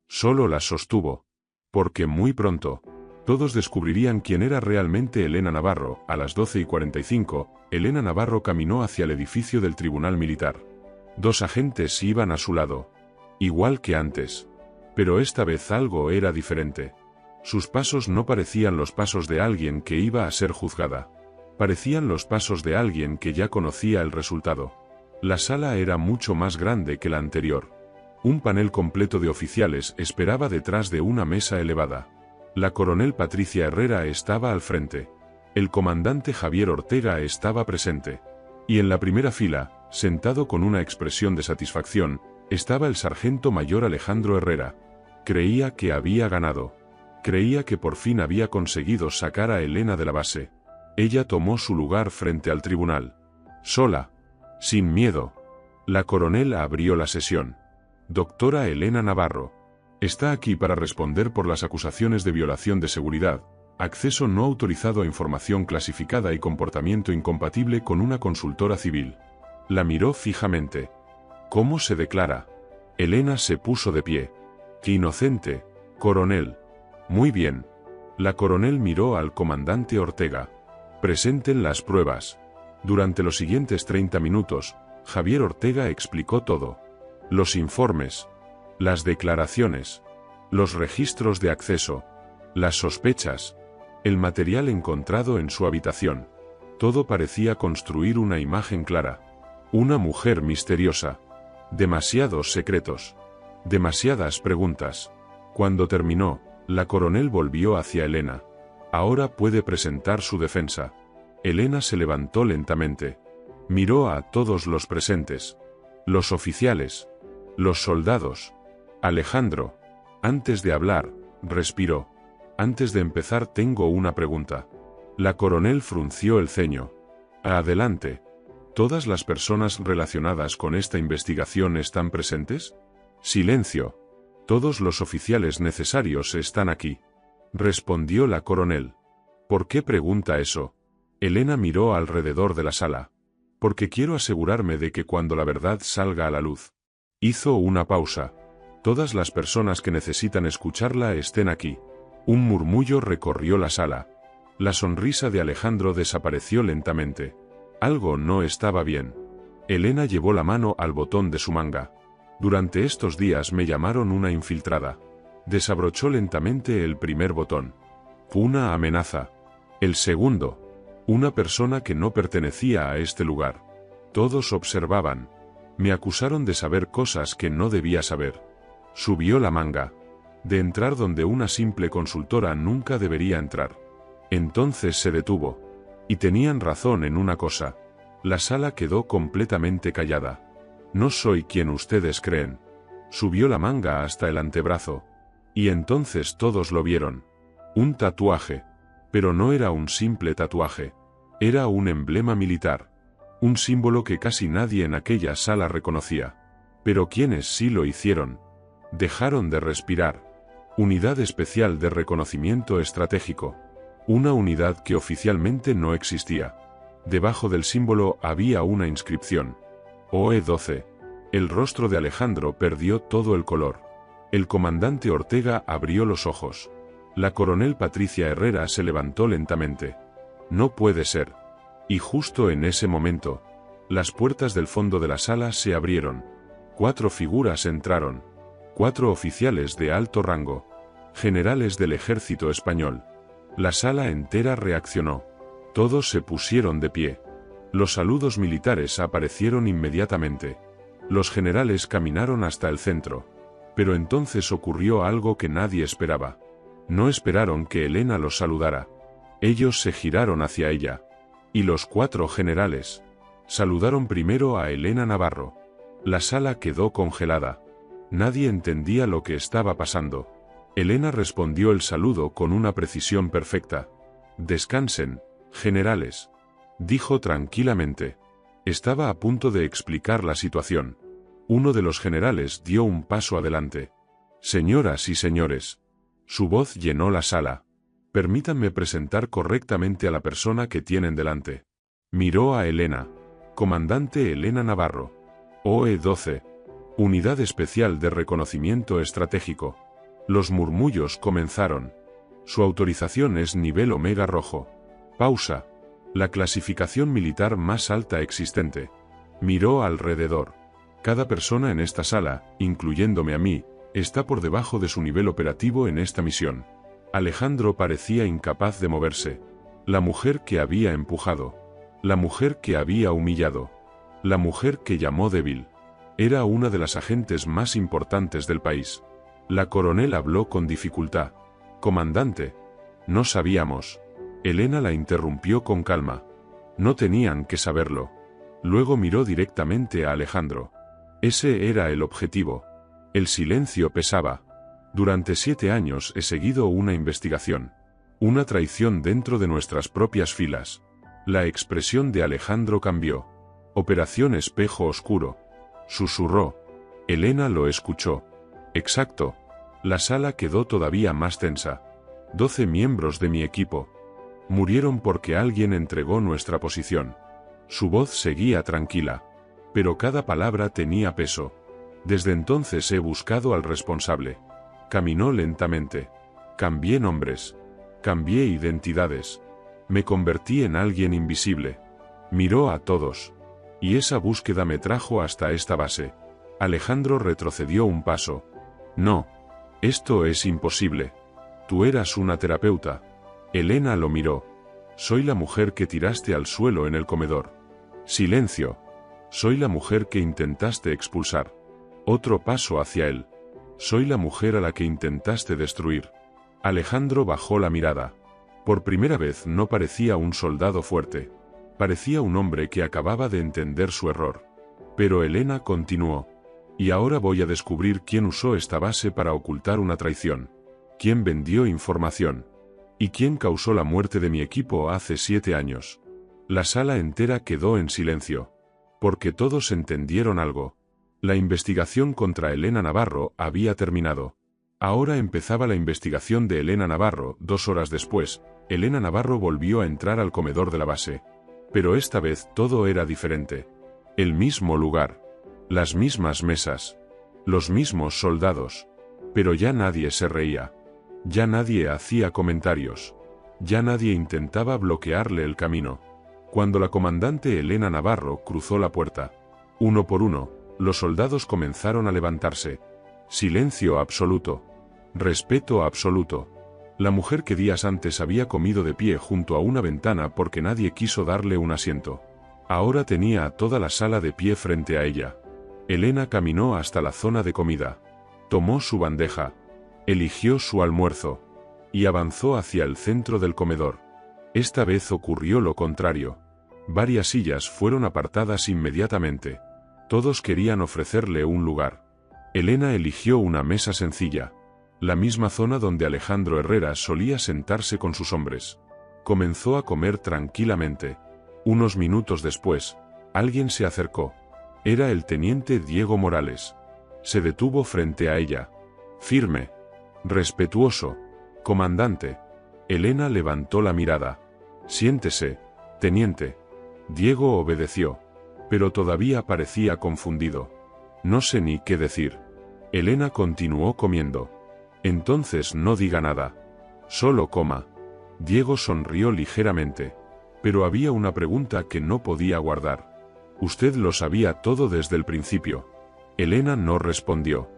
Solo la sostuvo. Porque muy pronto, todos descubrirían quién era realmente Elena Navarro. A las 12:45, Elena Navarro caminó hacia el edificio del Tribunal Militar. 2 agentes iban a su lado. Igual que antes. Pero esta vez algo era diferente. Sus pasos no parecían los pasos de alguien que iba a ser juzgada. Parecían los pasos de alguien que ya conocía el resultado. La sala era mucho más grande que la anterior. Un panel completo de oficiales esperaba detrás de una mesa elevada. La coronel Patricia Herrera estaba al frente. El comandante Javier Ortega estaba presente. Y en la primera fila, sentado con una expresión de satisfacción, Estaba el sargento mayor Alejandro Herrera. Creía que había ganado. Creía que por fin había conseguido sacar a Elena de la base. Ella tomó su lugar frente al tribunal. Sola. Sin miedo. La coronel abrió la sesión. Doctora Elena Navarro. Está aquí para responder por las acusaciones de violación de seguridad, acceso no autorizado a información clasificada y comportamiento incompatible con una consultora civil. La miró fijamente. ¿Cómo se declara? Elena se puso de pie. ¡Qué inocente, coronel! Muy bien. La coronel miró al comandante Ortega. Presenten las pruebas. Durante los siguientes 30 minutos, Javier Ortega explicó todo. Los informes, las declaraciones, los registros de acceso, las sospechas, el material encontrado en su habitación. Todo parecía construir una imagen clara. Una mujer misteriosa. Demasiados secretos. Demasiadas preguntas. Cuando terminó, la coronel volvió hacia Elena. Ahora puede presentar su defensa. Elena se levantó lentamente. Miró a todos los presentes. Los oficiales. Los soldados. Alejandro. Antes de hablar, respiró. Antes de empezar tengo una pregunta. La coronel frunció el ceño. Adelante. ¿Todas las personas relacionadas con esta investigación están presentes? Silencio. Todos los oficiales necesarios están aquí. Respondió la coronel. ¿Por qué pregunta eso? Elena miró alrededor de la sala. Porque quiero asegurarme de que cuando la verdad salga a la luz. Hizo una pausa. Todas las personas que necesitan escucharla estén aquí. Un murmullo recorrió la sala. La sonrisa de Alejandro desapareció lentamente. Algo no estaba bien. Elena llevó la mano al botón de su manga. Durante estos días me llamaron una infiltrada. Desabrochó lentamente el primer botón. Una amenaza. El segundo. Una persona que no pertenecía a este lugar. Todos observaban. Me acusaron de saber cosas que no debía saber. Subió la manga. De entrar donde una simple consultora nunca debería entrar. Entonces se detuvo. Y tenían razón en una cosa. La sala quedó completamente callada. No soy quien ustedes creen. Subió la manga hasta el antebrazo. Y entonces todos lo vieron. Un tatuaje. Pero no era un simple tatuaje. Era un emblema militar. Un símbolo que casi nadie en aquella sala reconocía. Pero quienes sí lo hicieron. Dejaron de respirar. Unidad Especial de Reconocimiento Estratégico. Una unidad que oficialmente no existía. Debajo del símbolo había una inscripción. OE-12. El rostro de Alejandro perdió todo el color. El comandante Ortega abrió los ojos. La coronel Patricia Herrera se levantó lentamente. No puede ser. Y justo en ese momento, las puertas del fondo de la sala se abrieron. 4 figuras entraron. 4 oficiales de alto rango. Generales del ejército español. La sala entera reaccionó. Todos se pusieron de pie. Los saludos militares aparecieron inmediatamente. Los generales caminaron hasta el centro. Pero entonces ocurrió algo que nadie esperaba. No esperaron que Elena los saludara. Ellos se giraron hacia ella. Y los 4 generales saludaron primero a Elena Navarro. La sala quedó congelada. Nadie entendía lo que estaba pasando. Elena respondió el saludo con una precisión perfecta. Descansen, generales. Dijo tranquilamente. Estaba a punto de explicar la situación. Uno de los generales dio un paso adelante. Señoras y señores. Su voz llenó la sala. Permítanme presentar correctamente a la persona que tienen delante. Miró a Elena. Comandante Elena Navarro. OE-12. Unidad Especial de Reconocimiento Estratégico. Los murmullos comenzaron. Su autorización es nivel Omega Rojo. Pausa. La clasificación militar más alta existente. Miró alrededor. Cada persona en esta sala, incluyéndome a mí, está por debajo de su nivel operativo en esta misión. Alejandro parecía incapaz de moverse. La mujer que había empujado. La mujer que había humillado. La mujer que llamó débil. Era una de las agentes más importantes del país. La coronel habló con dificultad. Comandante. No sabíamos. Elena la interrumpió con calma. No tenían que saberlo. Luego miró directamente a Alejandro. Ese era el objetivo. El silencio pesaba. Durante 7 años he seguido una investigación. Una traición dentro de nuestras propias filas. La expresión de Alejandro cambió. Operación Espejo Oscuro. Susurró. Elena lo escuchó. Exacto. La sala quedó todavía más tensa. 12 miembros de mi equipo murieron porque alguien entregó nuestra posición. Su voz seguía tranquila, pero cada palabra tenía peso. Desde entonces he buscado al responsable. Caminó lentamente. Cambié nombres. Cambié identidades. Me convertí en alguien invisible. Miró a todos. Y esa búsqueda me trajo hasta esta base. Alejandro retrocedió un paso. No. Esto es imposible. Tú eras una terapeuta. Elena lo miró. Soy la mujer que tiraste al suelo en el comedor. Silencio. Soy la mujer que intentaste expulsar. Otro paso hacia él. Soy la mujer a la que intentaste destruir. Alejandro bajó la mirada. Por primera vez no parecía un soldado fuerte. Parecía un hombre que acababa de entender su error. Pero Elena continuó. Y ahora voy a descubrir quién usó esta base para ocultar una traición. Quién vendió información. ¿Y quién causó la muerte de mi equipo hace 7 años? La sala entera quedó en silencio. Porque todos entendieron algo. La investigación contra Elena Navarro había terminado. Ahora empezaba la investigación de Elena Navarro. 2 horas después, Elena Navarro volvió a entrar al comedor de la base. Pero esta vez todo era diferente. El mismo lugar. Las mismas mesas. Los mismos soldados. Pero ya nadie se reía. Ya nadie hacía comentarios. Ya nadie intentaba bloquearle el camino. Cuando la comandante Elena Navarro cruzó la puerta, uno por uno, los soldados comenzaron a levantarse. Silencio absoluto. Respeto absoluto. La mujer que días antes había comido de pie junto a una ventana porque nadie quiso darle un asiento. Ahora tenía a toda la sala de pie frente a ella. Elena caminó hasta la zona de comida. Tomó su bandeja. Eligió su almuerzo. Y avanzó hacia el centro del comedor. Esta vez ocurrió lo contrario. Varias sillas fueron apartadas inmediatamente. Todos querían ofrecerle un lugar. Elena eligió una mesa sencilla. La misma zona donde Alejandro Herrera solía sentarse con sus hombres. Comenzó a comer tranquilamente. Unos minutos después, alguien se acercó. Era el teniente Diego Morales. Se detuvo frente a ella. Firme. Respetuoso. Comandante. Elena levantó la mirada. Siéntese, teniente. Diego obedeció. Pero todavía parecía confundido. No sé ni qué decir. Elena continuó comiendo. Entonces no diga nada. Solo coma. Diego sonrió ligeramente. Pero había una pregunta que no podía guardar. Usted lo sabía todo desde el principio. Elena no respondió.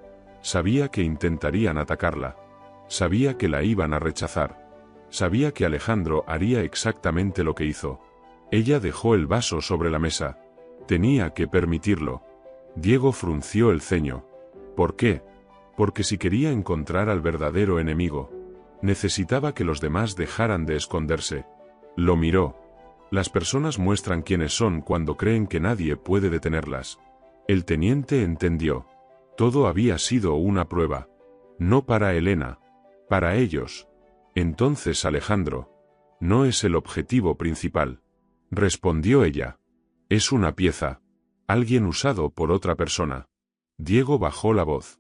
Sabía que intentarían atacarla. Sabía que la iban a rechazar. Sabía que Alejandro haría exactamente lo que hizo. Ella dejó el vaso sobre la mesa. Tenía que permitirlo. Diego frunció el ceño. ¿Por qué? Porque si quería encontrar al verdadero enemigo, necesitaba que los demás dejaran de esconderse. Lo miró. Las personas muestran quiénes son cuando creen que nadie puede detenerlas. El teniente entendió. Todo había sido una prueba. No para Elena. Para ellos. Entonces Alejandro. No es el objetivo principal. Respondió ella. Es una pieza. Alguien usado por otra persona. Diego bajó la voz.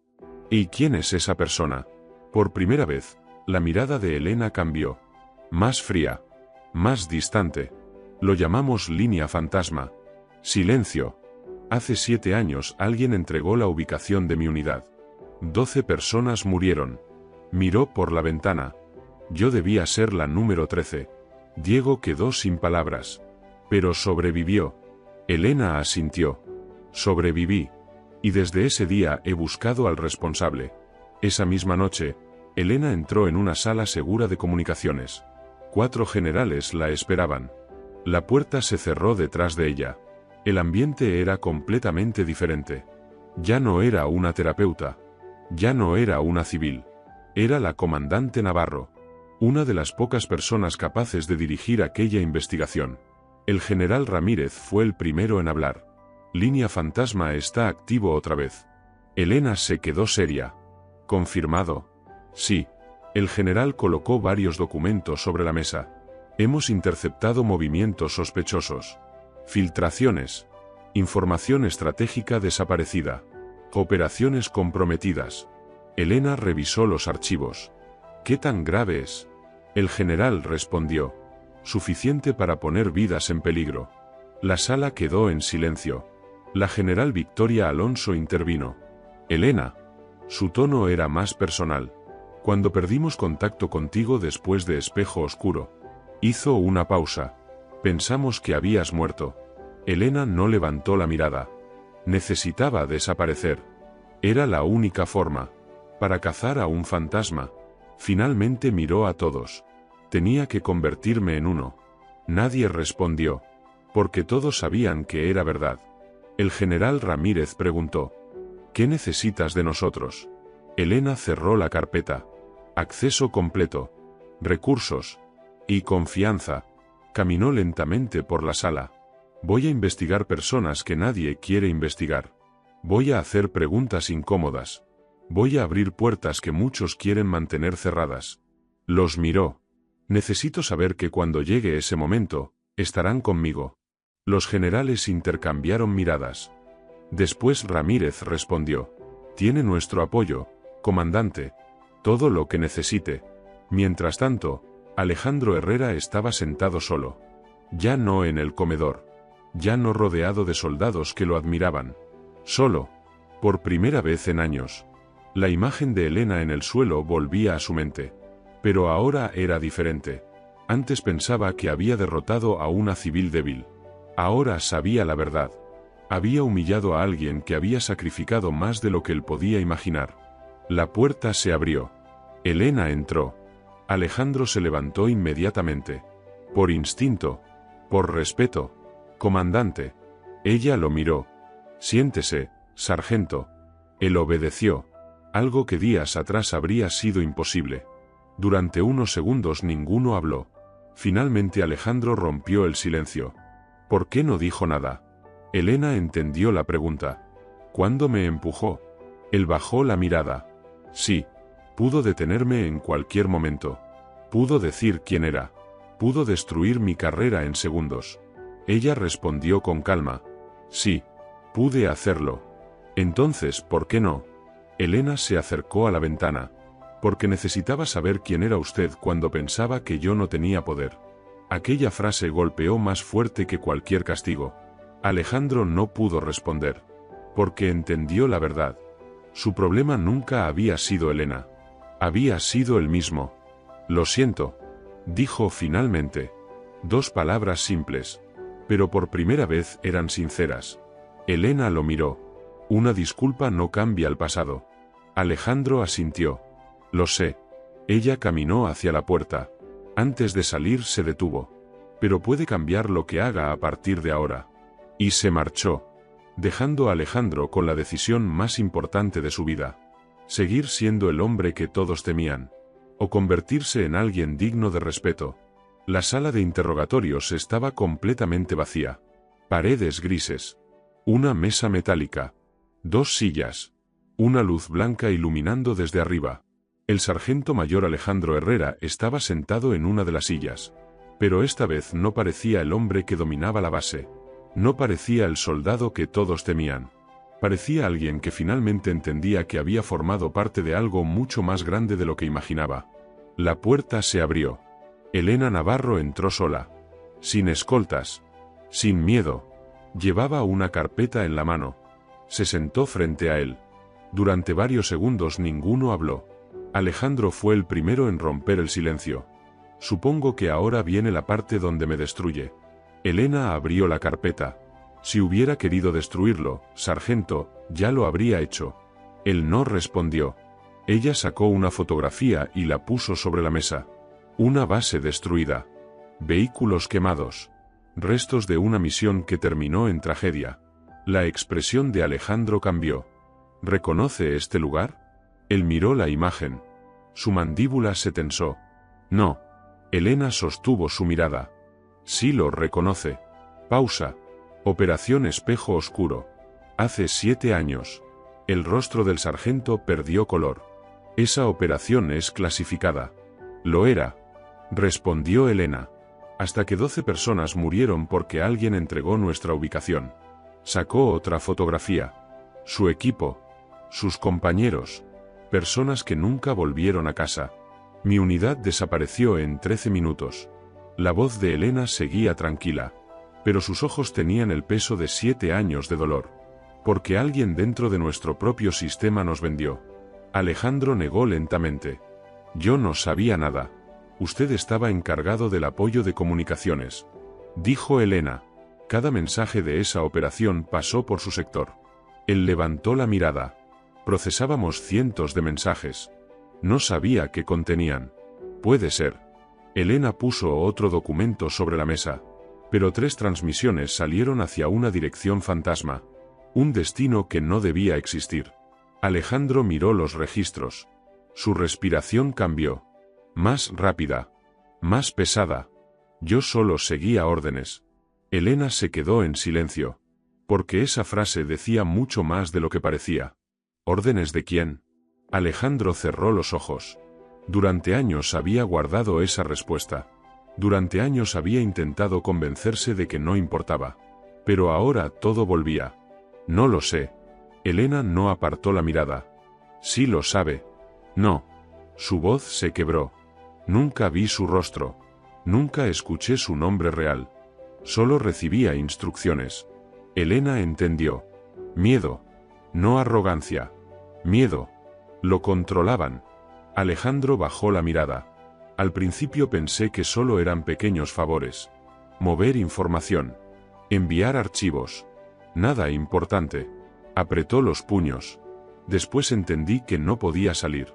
¿Y quién es esa persona? Por primera vez, la mirada de Elena cambió. Más fría. Más distante. Lo llamamos línea fantasma. Silencio. Hace 7 años alguien entregó la ubicación de mi unidad. 12 personas murieron. Miró por la ventana. Yo debía ser la número 13. Diego quedó sin palabras. Pero sobrevivió. Elena asintió. Sobreviví. Y desde ese día he buscado al responsable. Esa misma noche, Elena entró en una sala segura de comunicaciones. 4 generales la esperaban. La puerta se cerró detrás de ella. El ambiente era completamente diferente. Ya no era una terapeuta. Ya no era una civil. Era la comandante Navarro. Una de las pocas personas capaces de dirigir aquella investigación. El general Ramírez fue el primero en hablar. Línea fantasma está activo otra vez. Elena se quedó seria. ¿Confirmado? Sí. El general colocó varios documentos sobre la mesa. Hemos interceptado movimientos sospechosos. Filtraciones. Información estratégica desaparecida. Operaciones comprometidas. Elena revisó los archivos. ¿Qué tan grave es? El general respondió. Suficiente para poner vidas en peligro. La sala quedó en silencio. La general Victoria Alonso intervino. Elena. Su tono era más personal. Cuando perdimos contacto contigo después de Espejo Oscuro. Hizo una pausa. Pensamos que habías muerto. Elena no levantó la mirada. Necesitaba desaparecer. Era la única forma. Para cazar a un fantasma. Finalmente miró a todos. Tenía que convertirme en uno. Nadie respondió. Porque todos sabían que era verdad. El general Ramírez preguntó. ¿Qué necesitas de nosotros? Elena cerró la carpeta. Acceso completo. Recursos. Y confianza. Caminó lentamente por la sala. Voy a investigar personas que nadie quiere investigar. Voy a hacer preguntas incómodas. Voy a abrir puertas que muchos quieren mantener cerradas. Los miró. Necesito saber que cuando llegue ese momento, estarán conmigo. Los generales intercambiaron miradas. Después Ramírez respondió. Tiene nuestro apoyo, comandante. Todo lo que necesite. Mientras tanto, Alejandro Herrera estaba sentado solo. Ya no en el comedor. Ya no rodeado de soldados que lo admiraban. Solo. Por primera vez en años. La imagen de Elena en el suelo volvía a su mente. Pero ahora era diferente. Antes pensaba que había derrotado a una civil débil. Ahora sabía la verdad. Había humillado a alguien que había sacrificado más de lo que él podía imaginar. La puerta se abrió. Elena entró. Alejandro se levantó inmediatamente. Por instinto. Por respeto. Comandante. Ella lo miró. Siéntese, sargento. Él obedeció. Algo que días atrás habría sido imposible. Durante unos segundos ninguno habló. Finalmente Alejandro rompió el silencio. ¿Por qué no dijo nada? Elena entendió la pregunta. ¿Cuándo me empujó? Él bajó la mirada. Sí. Pudo detenerme en cualquier momento. Pudo decir quién era. Pudo destruir mi carrera en segundos. Ella respondió con calma. Sí. Pude hacerlo. Entonces, ¿por qué no? Elena se acercó a la ventana. Porque necesitaba saber quién era usted cuando pensaba que yo no tenía poder. Aquella frase golpeó más fuerte que cualquier castigo. Alejandro no pudo responder. Porque entendió la verdad. Su problema nunca había sido Elena. Había sido él mismo. Lo siento. Dijo finalmente. 2 palabras simples. Pero por primera vez eran sinceras. Elena lo miró. Una disculpa no cambia el pasado. Alejandro asintió. Lo sé. Ella caminó hacia la puerta. Antes de salir se detuvo. Pero puede cambiar lo que haga a partir de ahora. Y se marchó. Dejando a Alejandro con la decisión más importante de su vida. Seguir siendo el hombre que todos temían. O convertirse en alguien digno de respeto. La sala de interrogatorios estaba completamente vacía. Paredes grises. Una mesa metálica. 2 sillas. Una luz blanca iluminando desde arriba. El sargento mayor Alejandro Herrera estaba sentado en una de las sillas. Pero esta vez no parecía el hombre que dominaba la base. No parecía el soldado que todos temían. Parecía alguien que finalmente entendía que había formado parte de algo mucho más grande de lo que imaginaba. La puerta se abrió. Elena Navarro entró sola. Sin escoltas. Sin miedo. Llevaba una carpeta en la mano. Se sentó frente a él. Durante varios segundos ninguno habló. Alejandro fue el primero en romper el silencio. Supongo que ahora viene la parte donde me destruye. Elena abrió la carpeta. Si hubiera querido destruirlo, sargento, ya lo habría hecho. Él no respondió. Ella sacó una fotografía y la puso sobre la mesa. Una base destruida. Vehículos quemados. Restos de una misión que terminó en tragedia. La expresión de Alejandro cambió. ¿Reconoce este lugar? Él miró la imagen. Su mandíbula se tensó. No. Elena sostuvo su mirada. Sí lo reconoce. Pausa. Operación Espejo Oscuro. Hace 7 años. El rostro del sargento perdió color. Esa operación es clasificada. Lo era, respondió Elena. Hasta que 12 personas murieron porque alguien entregó nuestra ubicación. Sacó otra fotografía. Su equipo. Sus compañeros. Personas que nunca volvieron a casa. Mi unidad desapareció en 13 minutos. La voz de Elena seguía tranquila. Pero sus ojos tenían el peso de 7 años de dolor. Porque alguien dentro de nuestro propio sistema nos vendió. Alejandro negó lentamente. Yo no sabía nada. Usted estaba encargado del apoyo de comunicaciones. Dijo Elena. Cada mensaje de esa operación pasó por su sector. Él levantó la mirada. Procesábamos cientos de mensajes. No sabía qué contenían. Puede ser. Elena puso otro documento sobre la mesa. Pero 3 transmisiones salieron hacia una dirección fantasma. Un destino que no debía existir. Alejandro miró los registros. Su respiración cambió. Más rápida. Más pesada. Yo solo seguía órdenes. Elena se quedó en silencio. Porque esa frase decía mucho más de lo que parecía. ¿Órdenes de quién? Alejandro cerró los ojos. Durante años había guardado esa respuesta. Durante años había intentado convencerse de que no importaba. Pero ahora todo volvía. No lo sé. Elena no apartó la mirada. Sí lo sabe. No. Su voz se quebró. Nunca vi su rostro. Nunca escuché su nombre real. Solo recibía instrucciones. Elena entendió. Miedo. No arrogancia. Miedo. Lo controlaban. Alejandro bajó la mirada. Al principio pensé que solo eran pequeños favores. Mover información. Enviar archivos. Nada importante. Apretó los puños. Después entendí que no podía salir.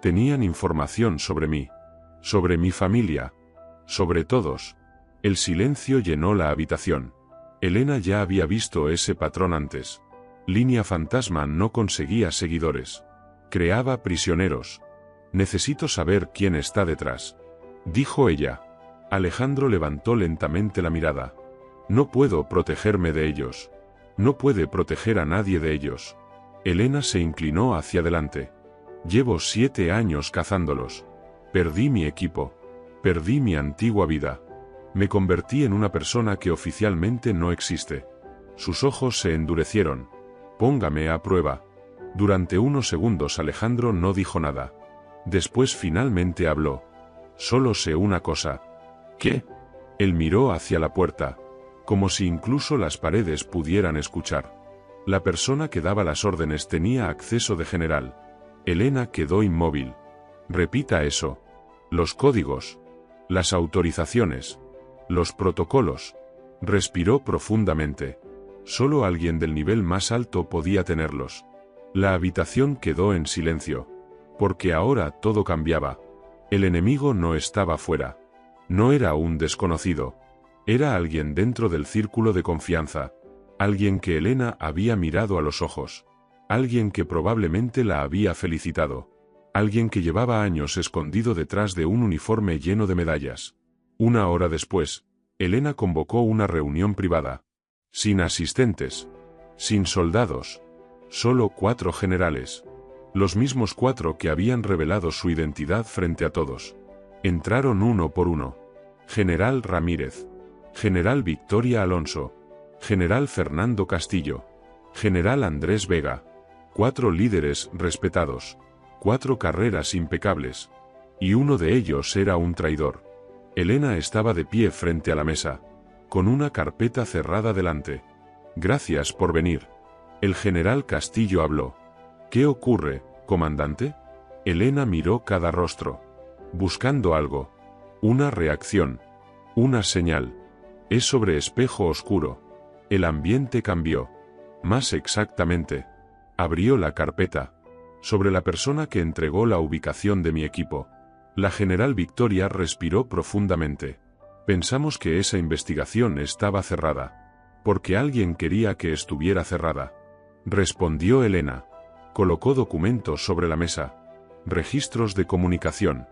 Tenían información sobre mí. Sobre mi familia. Sobre todos. El silencio llenó la habitación. Elena ya había visto ese patrón antes. Línea fantasma no conseguía seguidores. Creaba prisioneros. Necesito saber quién está detrás. Dijo ella. Alejandro levantó lentamente la mirada. No puedo protegerme de ellos. No puede proteger a nadie de ellos. Elena se inclinó hacia adelante. Llevo 7 años cazándolos. Perdí mi equipo. Perdí mi antigua vida. Me convertí en una persona que oficialmente no existe. Sus ojos se endurecieron. Póngame a prueba. Durante unos segundos Alejandro no dijo nada. Después finalmente habló. Solo sé una cosa. ¿Qué? Él miró hacia la puerta. Como si incluso las paredes pudieran escuchar. La persona que daba las órdenes tenía acceso de general. Elena quedó inmóvil. Repita eso. Los códigos. Las autorizaciones. Los protocolos. Respiró profundamente. Solo alguien del nivel más alto podía tenerlos. La habitación quedó en silencio. Porque ahora todo cambiaba. El enemigo no estaba fuera. No era un desconocido. Era alguien dentro del círculo de confianza. Alguien que Elena había mirado a los ojos. Alguien que probablemente la había felicitado. Alguien que llevaba años escondido detrás de un uniforme lleno de medallas. 1 hora después, Elena convocó una reunión privada. Sin asistentes. Sin soldados. Solo 4 generales. Los mismos 4 que habían revelado su identidad frente a todos. Entraron uno por uno. General Ramírez. General Victoria Alonso. General Fernando Castillo. General Andrés Vega. 4 líderes respetados. 4 carreras impecables. Y uno de ellos era un traidor. Elena estaba de pie frente a la mesa. Con una carpeta cerrada delante. Gracias por venir. El general Castillo habló. ¿Qué ocurre, comandante? Elena miró cada rostro. Buscando algo. Una reacción. Una señal. Es sobre Espejo Oscuro. El ambiente cambió. Más exactamente. Abrió la carpeta. Sobre la persona que entregó la ubicación de mi equipo. La general Victoria respiró profundamente. Pensamos que esa investigación estaba cerrada. Porque alguien quería que estuviera cerrada. Respondió Elena. Colocó documentos sobre la mesa. Registros de comunicación.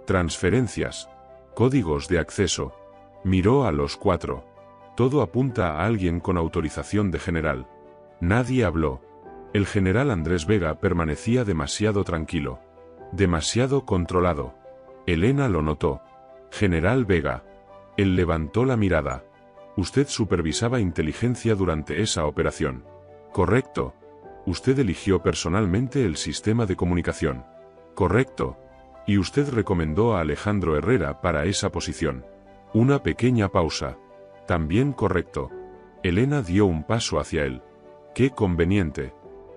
Transferencias. Códigos de acceso. Miró a los 4. Todo apunta a alguien con autorización de general. Nadie habló. El general Andrés Vega permanecía demasiado tranquilo. Demasiado controlado. Elena lo notó. General Vega. Él levantó la mirada. Usted supervisaba inteligencia durante esa operación. Correcto. Usted eligió personalmente el sistema de comunicación. Correcto. Y usted recomendó a Alejandro Herrera para esa posición. Una pequeña pausa. También correcto. Elena dio un paso hacia él. ¡Qué conveniente!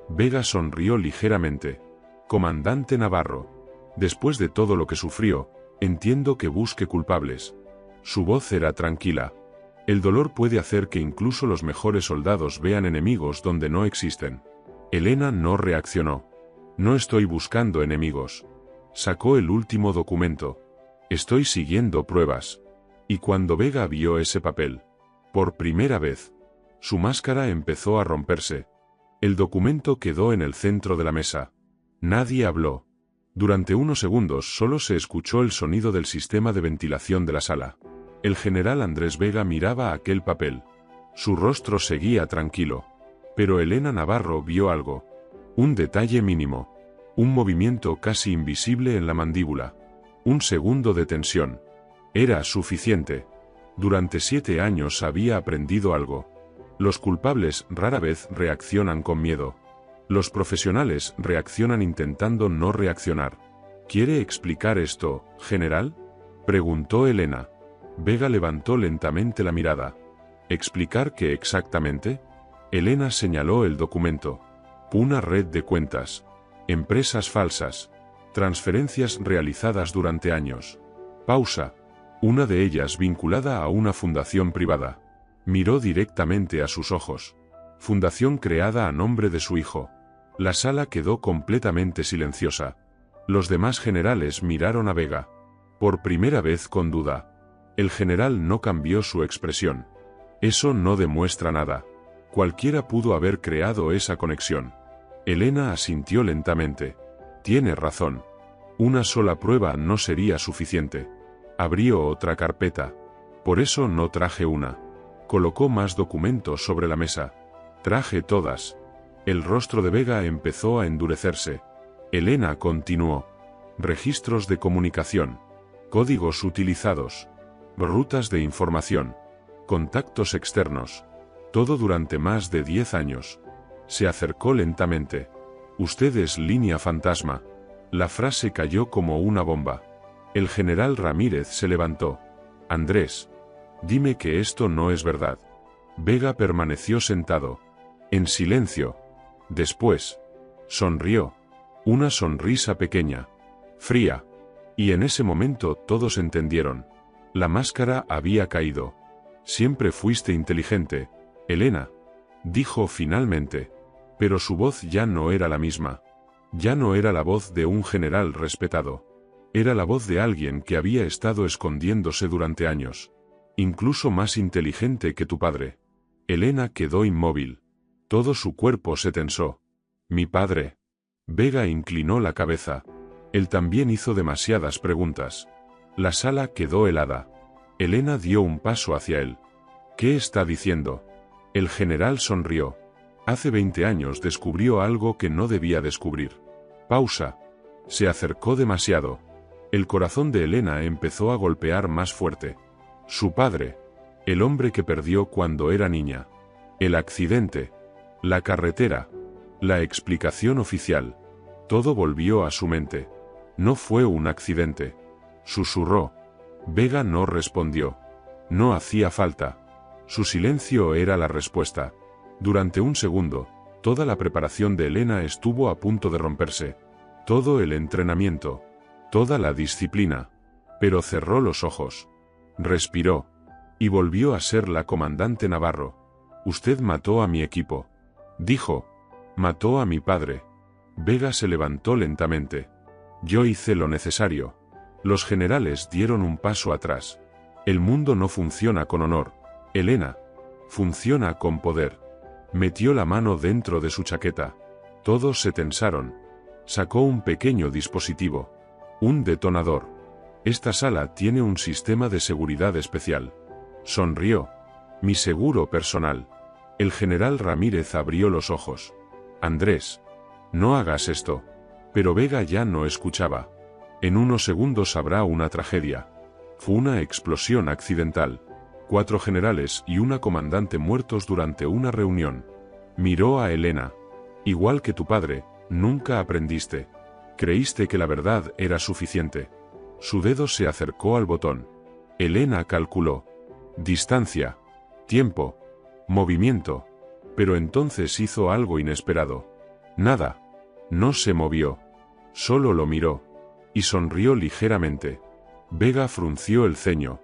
Vega sonrió ligeramente. Comandante Navarro. Después de todo lo que sufrió, entiendo que busque culpables. Su voz era tranquila. El dolor puede hacer que incluso los mejores soldados vean enemigos donde no existen. Elena no reaccionó. No estoy buscando enemigos. Sacó el último documento. Estoy siguiendo pruebas. Y cuando Vega vio ese papel, por primera vez, su máscara empezó a romperse. El documento quedó en el centro de la mesa. Nadie habló. Durante unos segundos solo se escuchó el sonido del sistema de ventilación de la sala. El general Andrés Vega miraba aquel papel. Su rostro seguía tranquilo. Pero Elena Navarro vio algo. Un detalle mínimo. Un movimiento casi invisible en la mandíbula. Un segundo de tensión. Era suficiente. Durante 7 años había aprendido algo. Los culpables rara vez reaccionan con miedo. Los profesionales reaccionan intentando no reaccionar. ¿Quiere explicar esto, general?, preguntó Elena. Vega levantó lentamente la mirada. ¿Explicar qué exactamente? Elena señaló el documento. Una red de cuentas. Empresas falsas. Transferencias realizadas durante años. Pausa. Una de ellas vinculada a una fundación privada. Miró directamente a sus ojos. Fundación creada a nombre de su hijo. La sala quedó completamente silenciosa. Los demás generales miraron a Vega. Por primera vez con duda. El general no cambió su expresión. Eso no demuestra nada. Cualquiera pudo haber creado esa conexión. Elena asintió lentamente. Tiene razón. Una sola prueba no sería suficiente. Abrió otra carpeta. Por eso no traje una. Colocó más documentos sobre la mesa. Traje todas. El rostro de Vega empezó a endurecerse. Elena continuó. Registros de comunicación. Códigos utilizados. Rutas de información. Contactos externos. Todo durante más de 10 años. Se acercó lentamente. Usted es línea fantasma. La frase cayó como una bomba. El general Ramírez se levantó. Andrés. Dime que esto no es verdad. Vega permaneció sentado. En silencio. Después. Sonrió. Una sonrisa pequeña. Fría. Y en ese momento todos entendieron. La máscara había caído. Siempre fuiste inteligente, Elena, dijo finalmente. Pero su voz ya no era la misma. Ya no era la voz de un general respetado. Era la voz de alguien que había estado escondiéndose durante años. Incluso más inteligente que tu padre. Elena quedó inmóvil. Todo su cuerpo se tensó. Mi padre. Vega inclinó la cabeza. Él también hizo demasiadas preguntas. La sala quedó helada. Elena dio un paso hacia él. ¿Qué está diciendo? El general sonrió. Hace 20 años descubrió algo que no debía descubrir. Pausa. Se acercó demasiado. El corazón de Elena empezó a golpear más fuerte. Su padre. El hombre que perdió cuando era niña. El accidente. La carretera. La explicación oficial. Todo volvió a su mente. No fue un accidente. Susurró. Vega no respondió. No hacía falta. Su silencio era la respuesta. Durante un segundo, toda la preparación de Elena estuvo a punto de romperse. Todo el entrenamiento. Toda la disciplina. Pero cerró los ojos. Respiró. Y volvió a ser la comandante Navarro. Usted mató a mi equipo. Dijo. Mató a mi padre. Vega se levantó lentamente. Yo hice lo necesario. Los generales dieron un paso atrás. El mundo no funciona con honor, Elena. Funciona con poder. Metió la mano dentro de su chaqueta. Todos se tensaron. Sacó un pequeño dispositivo. Un detonador. Esta sala tiene un sistema de seguridad especial. Sonrió. Mi seguro personal. El general Ramírez abrió los ojos. Andrés. No hagas esto. Pero Vega ya no escuchaba. En unos segundos habrá una tragedia. Fue una explosión accidental. 4 generales y una comandante muertos durante una reunión. Miró a Elena. Igual que tu padre, nunca aprendiste. Creíste que la verdad era suficiente. Su dedo se acercó al botón. Elena calculó. Distancia. Tiempo. Movimiento. Pero entonces hizo algo inesperado. Nada. No se movió. Solo lo miró. Y sonrió ligeramente. Vega frunció el ceño.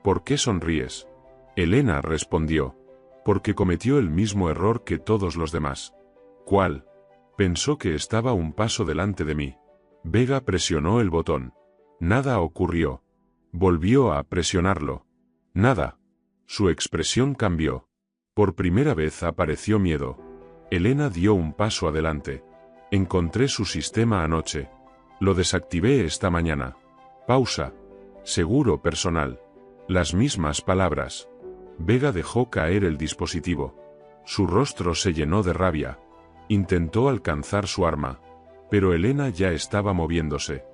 ¿Por qué sonríes? Elena respondió. Porque cometió el mismo error que todos los demás. ¿Cuál? Pensó que estaba un paso delante de mí. Vega presionó el botón. Nada ocurrió. Volvió a presionarlo. Nada. Su expresión cambió. Por primera vez apareció miedo. Elena dio un paso adelante. Encontré su sistema anoche. Lo desactivé esta mañana. Pausa. Seguro personal. Las mismas palabras. Vega dejó caer el dispositivo. Su rostro se llenó de rabia. Intentó alcanzar su arma. Pero Elena ya estaba moviéndose.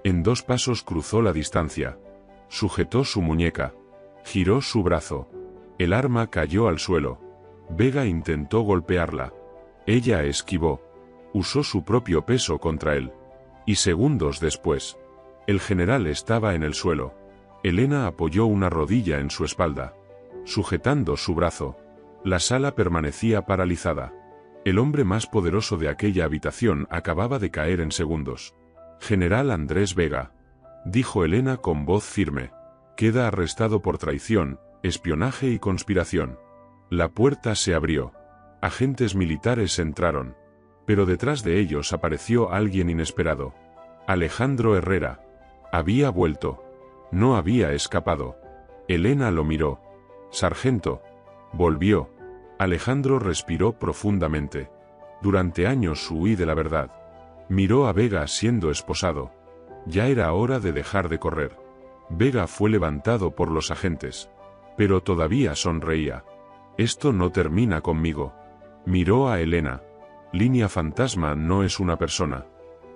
En 2 pasos cruzó la distancia. Sujetó su muñeca. Giró su brazo. El arma cayó al suelo. Vega intentó golpearla. Ella esquivó. Usó su propio peso contra él. Y segundos después, el general estaba en el suelo. Elena apoyó una rodilla en su espalda, sujetando su brazo. La sala permanecía paralizada. El hombre más poderoso de aquella habitación acababa de caer en segundos. General Andrés Vega, dijo Elena con voz firme, queda arrestado por traición, espionaje y conspiración. La puerta se abrió. Agentes militares entraron. Pero detrás de ellos apareció alguien inesperado. Alejandro Herrera. Había vuelto. No había escapado. Elena lo miró. Sargento. Volvió. Alejandro respiró profundamente. Durante años huí de la verdad. Miró a Vega siendo esposado. Ya era hora de dejar de correr. Vega fue levantado por los agentes. Pero todavía sonreía. Esto no termina conmigo. Miró a Elena. Línea fantasma no es una persona.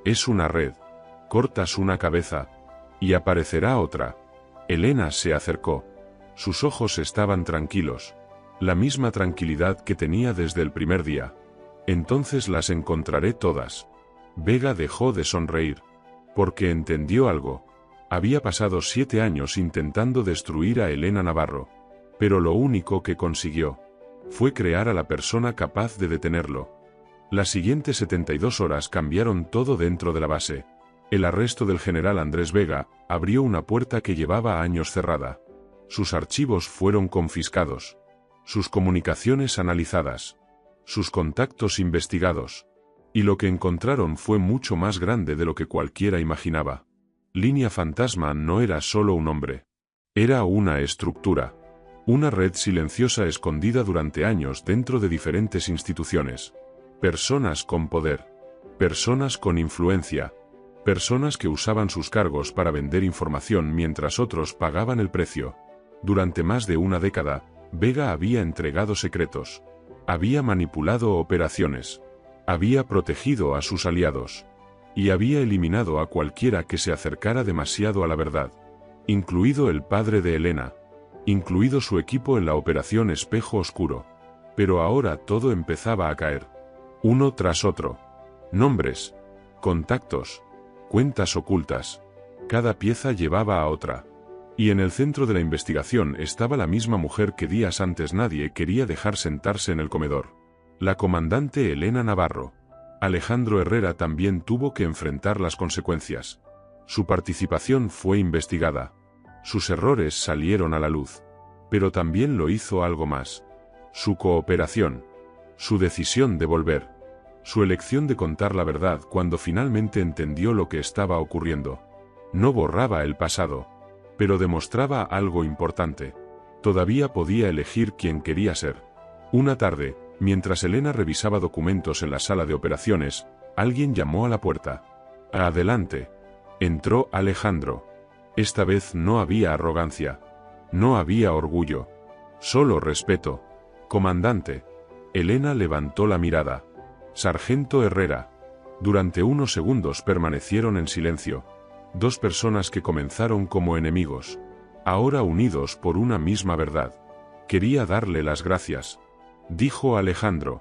Es una red. Cortas una cabeza. Y aparecerá otra. Elena se acercó. Sus ojos estaban tranquilos. La misma tranquilidad que tenía desde el primer día. Entonces las encontraré todas. Vega dejó de sonreír. Porque entendió algo. Había pasado 7 años intentando destruir a Elena Navarro. Pero lo único que consiguió fue crear a la persona capaz de detenerlo. Las siguientes 72 horas cambiaron todo dentro de la base. El arresto del general Andrés Vega abrió una puerta que llevaba años cerrada. Sus archivos fueron confiscados. Sus comunicaciones analizadas. Sus contactos investigados. Y lo que encontraron fue mucho más grande de lo que cualquiera imaginaba. Línea Fantasma no era solo un hombre. Era una estructura. Una red silenciosa escondida durante años dentro de diferentes instituciones. Personas con poder. Personas con influencia. Personas que usaban sus cargos para vender información mientras otros pagaban el precio. Durante más de una década, Vega había entregado secretos. Había manipulado operaciones. Había protegido a sus aliados. Y había eliminado a cualquiera que se acercara demasiado a la verdad. Incluido el padre de Elena. Incluido su equipo en la operación Espejo Oscuro. Pero ahora todo empezaba a caer. Uno tras otro. Nombres. Contactos. Cuentas ocultas. Cada pieza llevaba a otra. Y en el centro de la investigación estaba la misma mujer que días antes nadie quería dejar sentarse en el comedor. La comandante Elena Navarro. Alejandro Herrera también tuvo que enfrentar las consecuencias. Su participación fue investigada. Sus errores salieron a la luz. Pero también lo hizo algo más. Su cooperación. Su decisión de volver. Su elección de contar la verdad cuando finalmente entendió lo que estaba ocurriendo. No borraba el pasado. Pero demostraba algo importante. Todavía podía elegir quién quería ser. Una tarde, mientras Elena revisaba documentos en la sala de operaciones, alguien llamó a la puerta. Adelante. Entró Alejandro. Esta vez no había arrogancia. No había orgullo. Solo respeto. Comandante. Elena levantó la mirada. Sargento Herrera. Durante unos segundos permanecieron en silencio. Dos personas que comenzaron como enemigos, ahora unidos por una misma verdad. Quería darle las gracias, dijo Alejandro.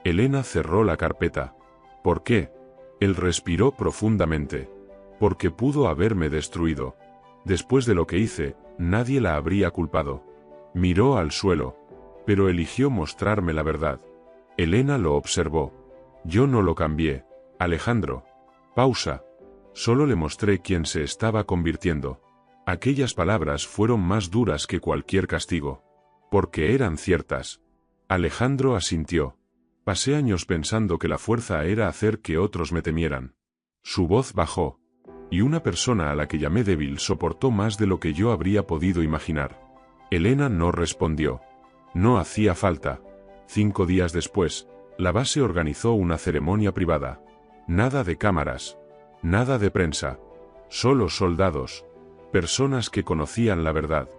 Elena cerró la carpeta. ¿Por qué? Él respiró profundamente. Porque pudo haberme destruido. Después de lo que hice, nadie la habría culpado. Miró al suelo, pero eligió mostrarme la verdad. Elena lo observó. Yo no lo cambié, Alejandro. Pausa. Solo le mostré quién se estaba convirtiendo. Aquellas palabras fueron más duras que cualquier castigo. Porque eran ciertas. Alejandro asintió. Pasé años pensando que la fuerza era hacer que otros me temieran. Su voz bajó. Y una persona a la que llamé débil soportó más de lo que yo habría podido imaginar. Elena no respondió. No hacía falta. 5 días después, la base organizó una ceremonia privada. Nada de cámaras. Nada de prensa. Solo soldados. Personas que conocían la verdad.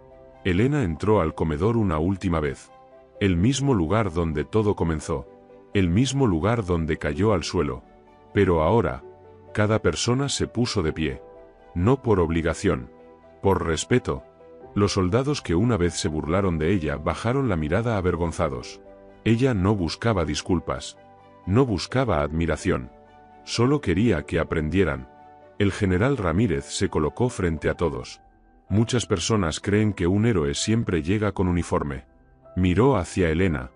Elena entró al comedor una última vez. El mismo lugar donde todo comenzó. El mismo lugar donde cayó al suelo. Pero ahora, cada persona se puso de pie. No por obligación. Por respeto. Los soldados que una vez se burlaron de ella bajaron la mirada avergonzados. Ella no buscaba disculpas. No buscaba admiración. Solo quería que aprendieran. El general Ramírez se colocó frente a todos. Muchas personas creen que un héroe siempre llega con uniforme. Miró hacia Elena.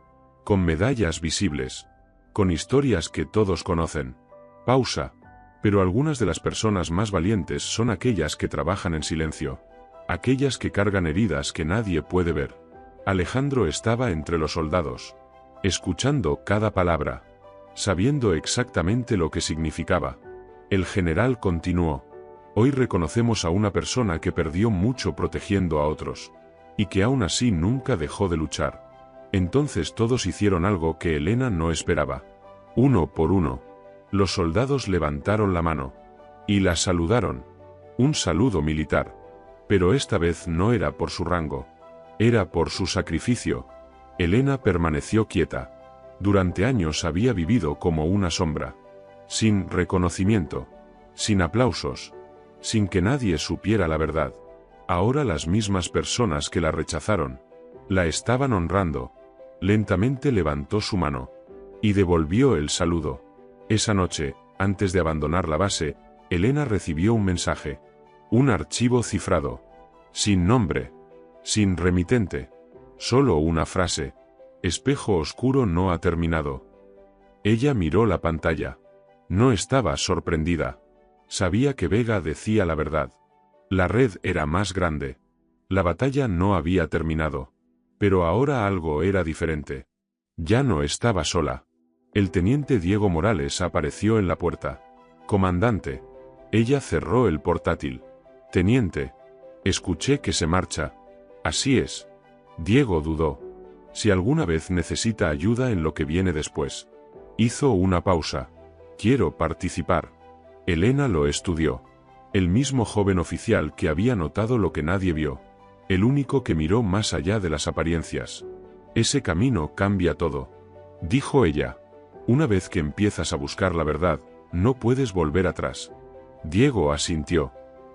Con medallas visibles. Con historias que todos conocen. Pausa. Pero algunas de las personas más valientes son aquellas que trabajan en silencio. Aquellas que cargan heridas que nadie puede ver. Alejandro estaba entre los soldados. Escuchando cada palabra. Sabiendo exactamente lo que significaba. El general continuó. Hoy reconocemos a una persona que perdió mucho protegiendo a otros. Y que aún así nunca dejó de luchar. Entonces todos hicieron algo que Elena no esperaba. Uno por uno. Los soldados levantaron la mano. Y la saludaron. Un saludo militar. Pero esta vez no era por su rango. Era por su sacrificio. Elena permaneció quieta. Durante años había vivido como una sombra. Sin reconocimiento. Sin aplausos. Sin que nadie supiera la verdad. Ahora las mismas personas que la rechazaron, la estaban honrando. Lentamente levantó su mano. Y devolvió el saludo. Esa noche, antes de abandonar la base, Elena recibió un mensaje. Un archivo cifrado. Sin nombre. Sin remitente. Solo una frase. Espejo oscuro no ha terminado. Ella miró la pantalla. No estaba sorprendida. Sabía que Vega decía la verdad. La red era más grande. La batalla no había terminado. Pero ahora algo era diferente. Ya no estaba sola. El teniente Diego Morales apareció en la puerta. Comandante. Ella cerró el portátil. Teniente. Escuché que se marcha. Así es. Diego dudó. Si alguna vez necesita ayuda en lo que viene después. Hizo una pausa. Quiero participar. Elena lo estudió. El mismo joven oficial que había notado lo que nadie vio. El único que miró más allá de las apariencias. Ese camino cambia todo. Dijo ella. Una vez que empiezas a buscar la verdad, no puedes volver atrás. Diego asintió.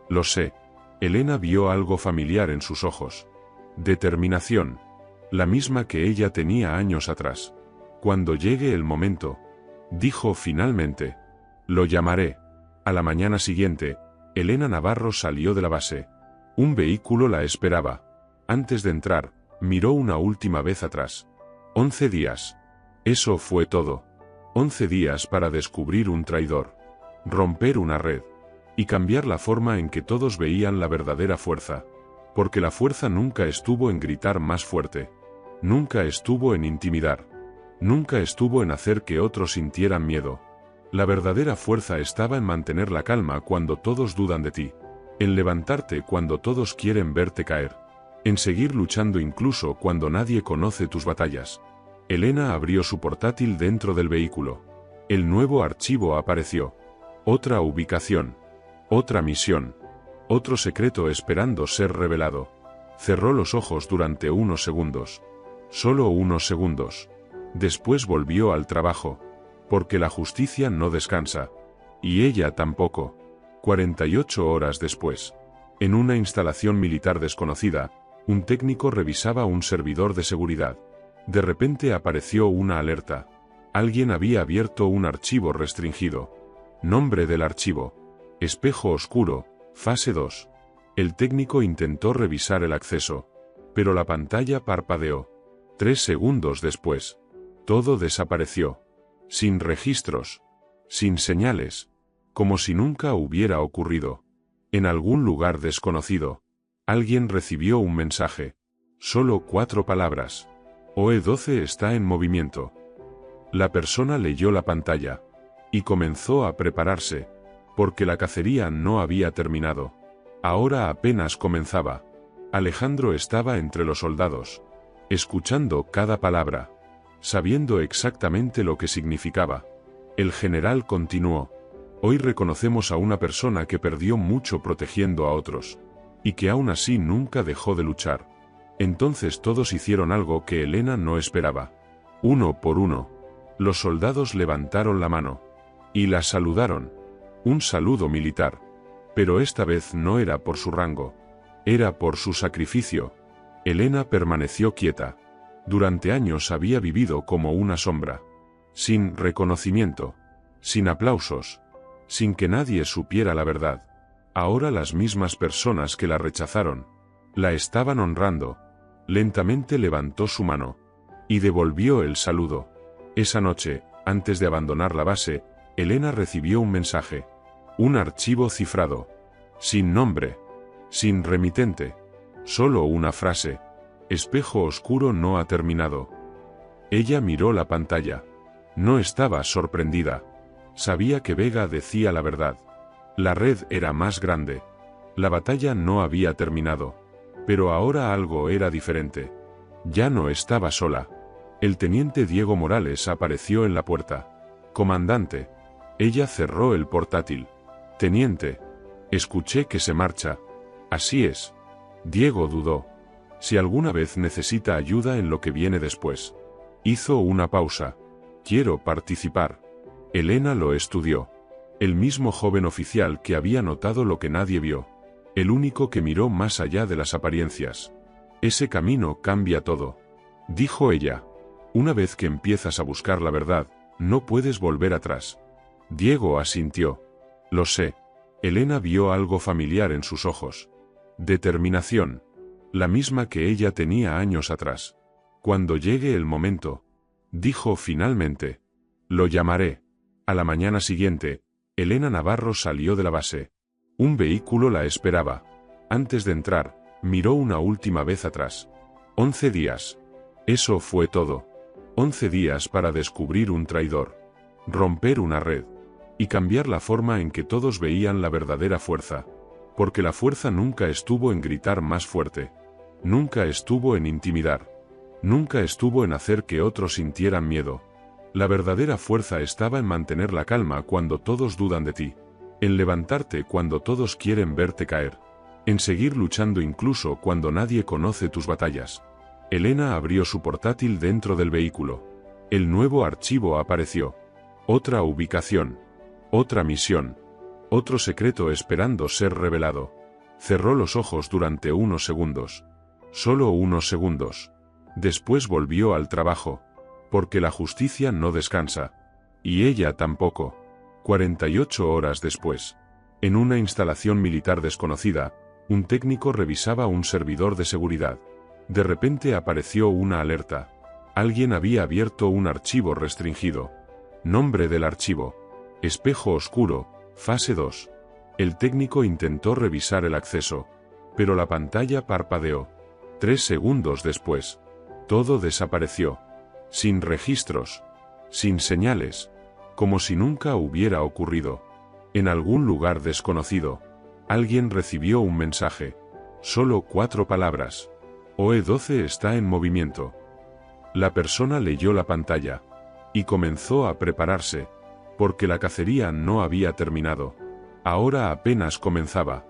Lo sé. Elena vio algo familiar en sus ojos. Determinación. La misma que ella tenía años atrás. Cuando llegue el momento, dijo finalmente. Lo llamaré. A la mañana siguiente, Elena Navarro salió de la base. Un vehículo la esperaba. Antes de entrar, miró una última vez atrás. 11 días. Eso fue todo. 11 días para descubrir un traidor. Romper una red. Y cambiar la forma en que todos veían la verdadera fuerza. Porque la fuerza nunca estuvo en gritar más fuerte. Nunca estuvo en intimidar. Nunca estuvo en hacer que otros sintieran miedo. La verdadera fuerza estaba en mantener la calma cuando todos dudan de ti. En levantarte cuando todos quieren verte caer. En seguir luchando incluso cuando nadie conoce tus batallas. Elena abrió su portátil dentro del vehículo. El nuevo archivo apareció. Otra ubicación. Otra misión. Otro secreto esperando ser revelado. Cerró los ojos durante unos segundos. Solo unos segundos. Después volvió al trabajo. Porque la justicia no descansa. Y ella tampoco. 48 horas después. En una instalación militar desconocida, un técnico revisaba un servidor de seguridad. De repente apareció una alerta. Alguien había abierto un archivo restringido. Nombre del archivo: Espejo Oscuro, fase 2. El técnico intentó revisar el acceso, pero la pantalla parpadeó. 3 segundos después, todo desapareció. Sin registros. Sin señales. Como si nunca hubiera ocurrido. En algún lugar desconocido, alguien recibió un mensaje. Solo 4 palabras. OE-12 está en movimiento. La persona leyó la pantalla. Y comenzó a prepararse. Porque la cacería no había terminado. Ahora apenas comenzaba. Alejandro estaba entre los soldados. Escuchando cada palabra. Sabiendo exactamente lo que significaba. El general continuó. Hoy reconocemos a una persona que perdió mucho protegiendo a otros. Y que aún así nunca dejó de luchar. Entonces todos hicieron algo que Elena no esperaba. Uno por uno. Los soldados levantaron la mano. Y la saludaron. Un saludo militar. Pero esta vez no era por su rango. Era por su sacrificio. Elena permaneció quieta. Durante años había vivido como una sombra. Sin reconocimiento. Sin aplausos. Sin que nadie supiera la verdad. Ahora las mismas personas que la rechazaron, la estaban honrando. Lentamente levantó su mano. Y devolvió el saludo. Esa noche, antes de abandonar la base, Elena recibió un mensaje. Un archivo cifrado. Sin nombre. Sin remitente. Solo una frase. Espejo Oscuro no ha terminado. Ella miró la pantalla. No estaba sorprendida. Sabía que Vega decía la verdad. La red era más grande. La batalla no había terminado. Pero ahora algo era diferente. Ya no estaba sola. El teniente Diego Morales apareció en la puerta. Comandante. Ella cerró el portátil. Teniente. Escuché que se marcha. Así es. Diego dudó. Si alguna vez necesita ayuda en lo que viene después. Hizo una pausa. Quiero participar. Elena lo estudió. El mismo joven oficial que había notado lo que nadie vio. El único que miró más allá de las apariencias. Ese camino cambia todo. Dijo ella. Una vez que empiezas a buscar la verdad, no puedes volver atrás. Diego asintió. Lo sé. Elena vio algo familiar en sus ojos. Determinación. La misma que ella tenía años atrás. Cuando llegue el momento. Dijo finalmente. Lo llamaré. A la mañana siguiente, Elena Navarro salió de la base. Un vehículo la esperaba. Antes de entrar, miró una última vez atrás. 11 días. Eso fue todo. 11 días para descubrir un traidor. Romper una red. Y cambiar la forma en que todos veían la verdadera fuerza. Porque la fuerza nunca estuvo en gritar más fuerte. Nunca estuvo en intimidar. Nunca estuvo en hacer que otros sintieran miedo. La verdadera fuerza estaba en mantener la calma cuando todos dudan de ti. En levantarte cuando todos quieren verte caer. En seguir luchando incluso cuando nadie conoce tus batallas. Elena abrió su portátil dentro del vehículo. El nuevo archivo apareció. Otra ubicación. Otra misión. Otro secreto esperando ser revelado. Cerró los ojos durante unos segundos. Solo unos segundos. Después volvió al trabajo. Porque la justicia no descansa. Y ella tampoco. 48 horas después. En una instalación militar desconocida, un técnico revisaba un servidor de seguridad. De repente apareció una alerta. Alguien había abierto un archivo restringido. Nombre del archivo. Espejo Oscuro, fase 2. El técnico intentó revisar el acceso. Pero la pantalla parpadeó. 3 segundos después. Todo desapareció. Sin registros. Sin señales. Como si nunca hubiera ocurrido. En algún lugar desconocido. Alguien recibió un mensaje. Solo 4 palabras. OE-12 está en movimiento. La persona leyó la pantalla. Y comenzó a prepararse. Porque la cacería no había terminado. Ahora apenas comenzaba.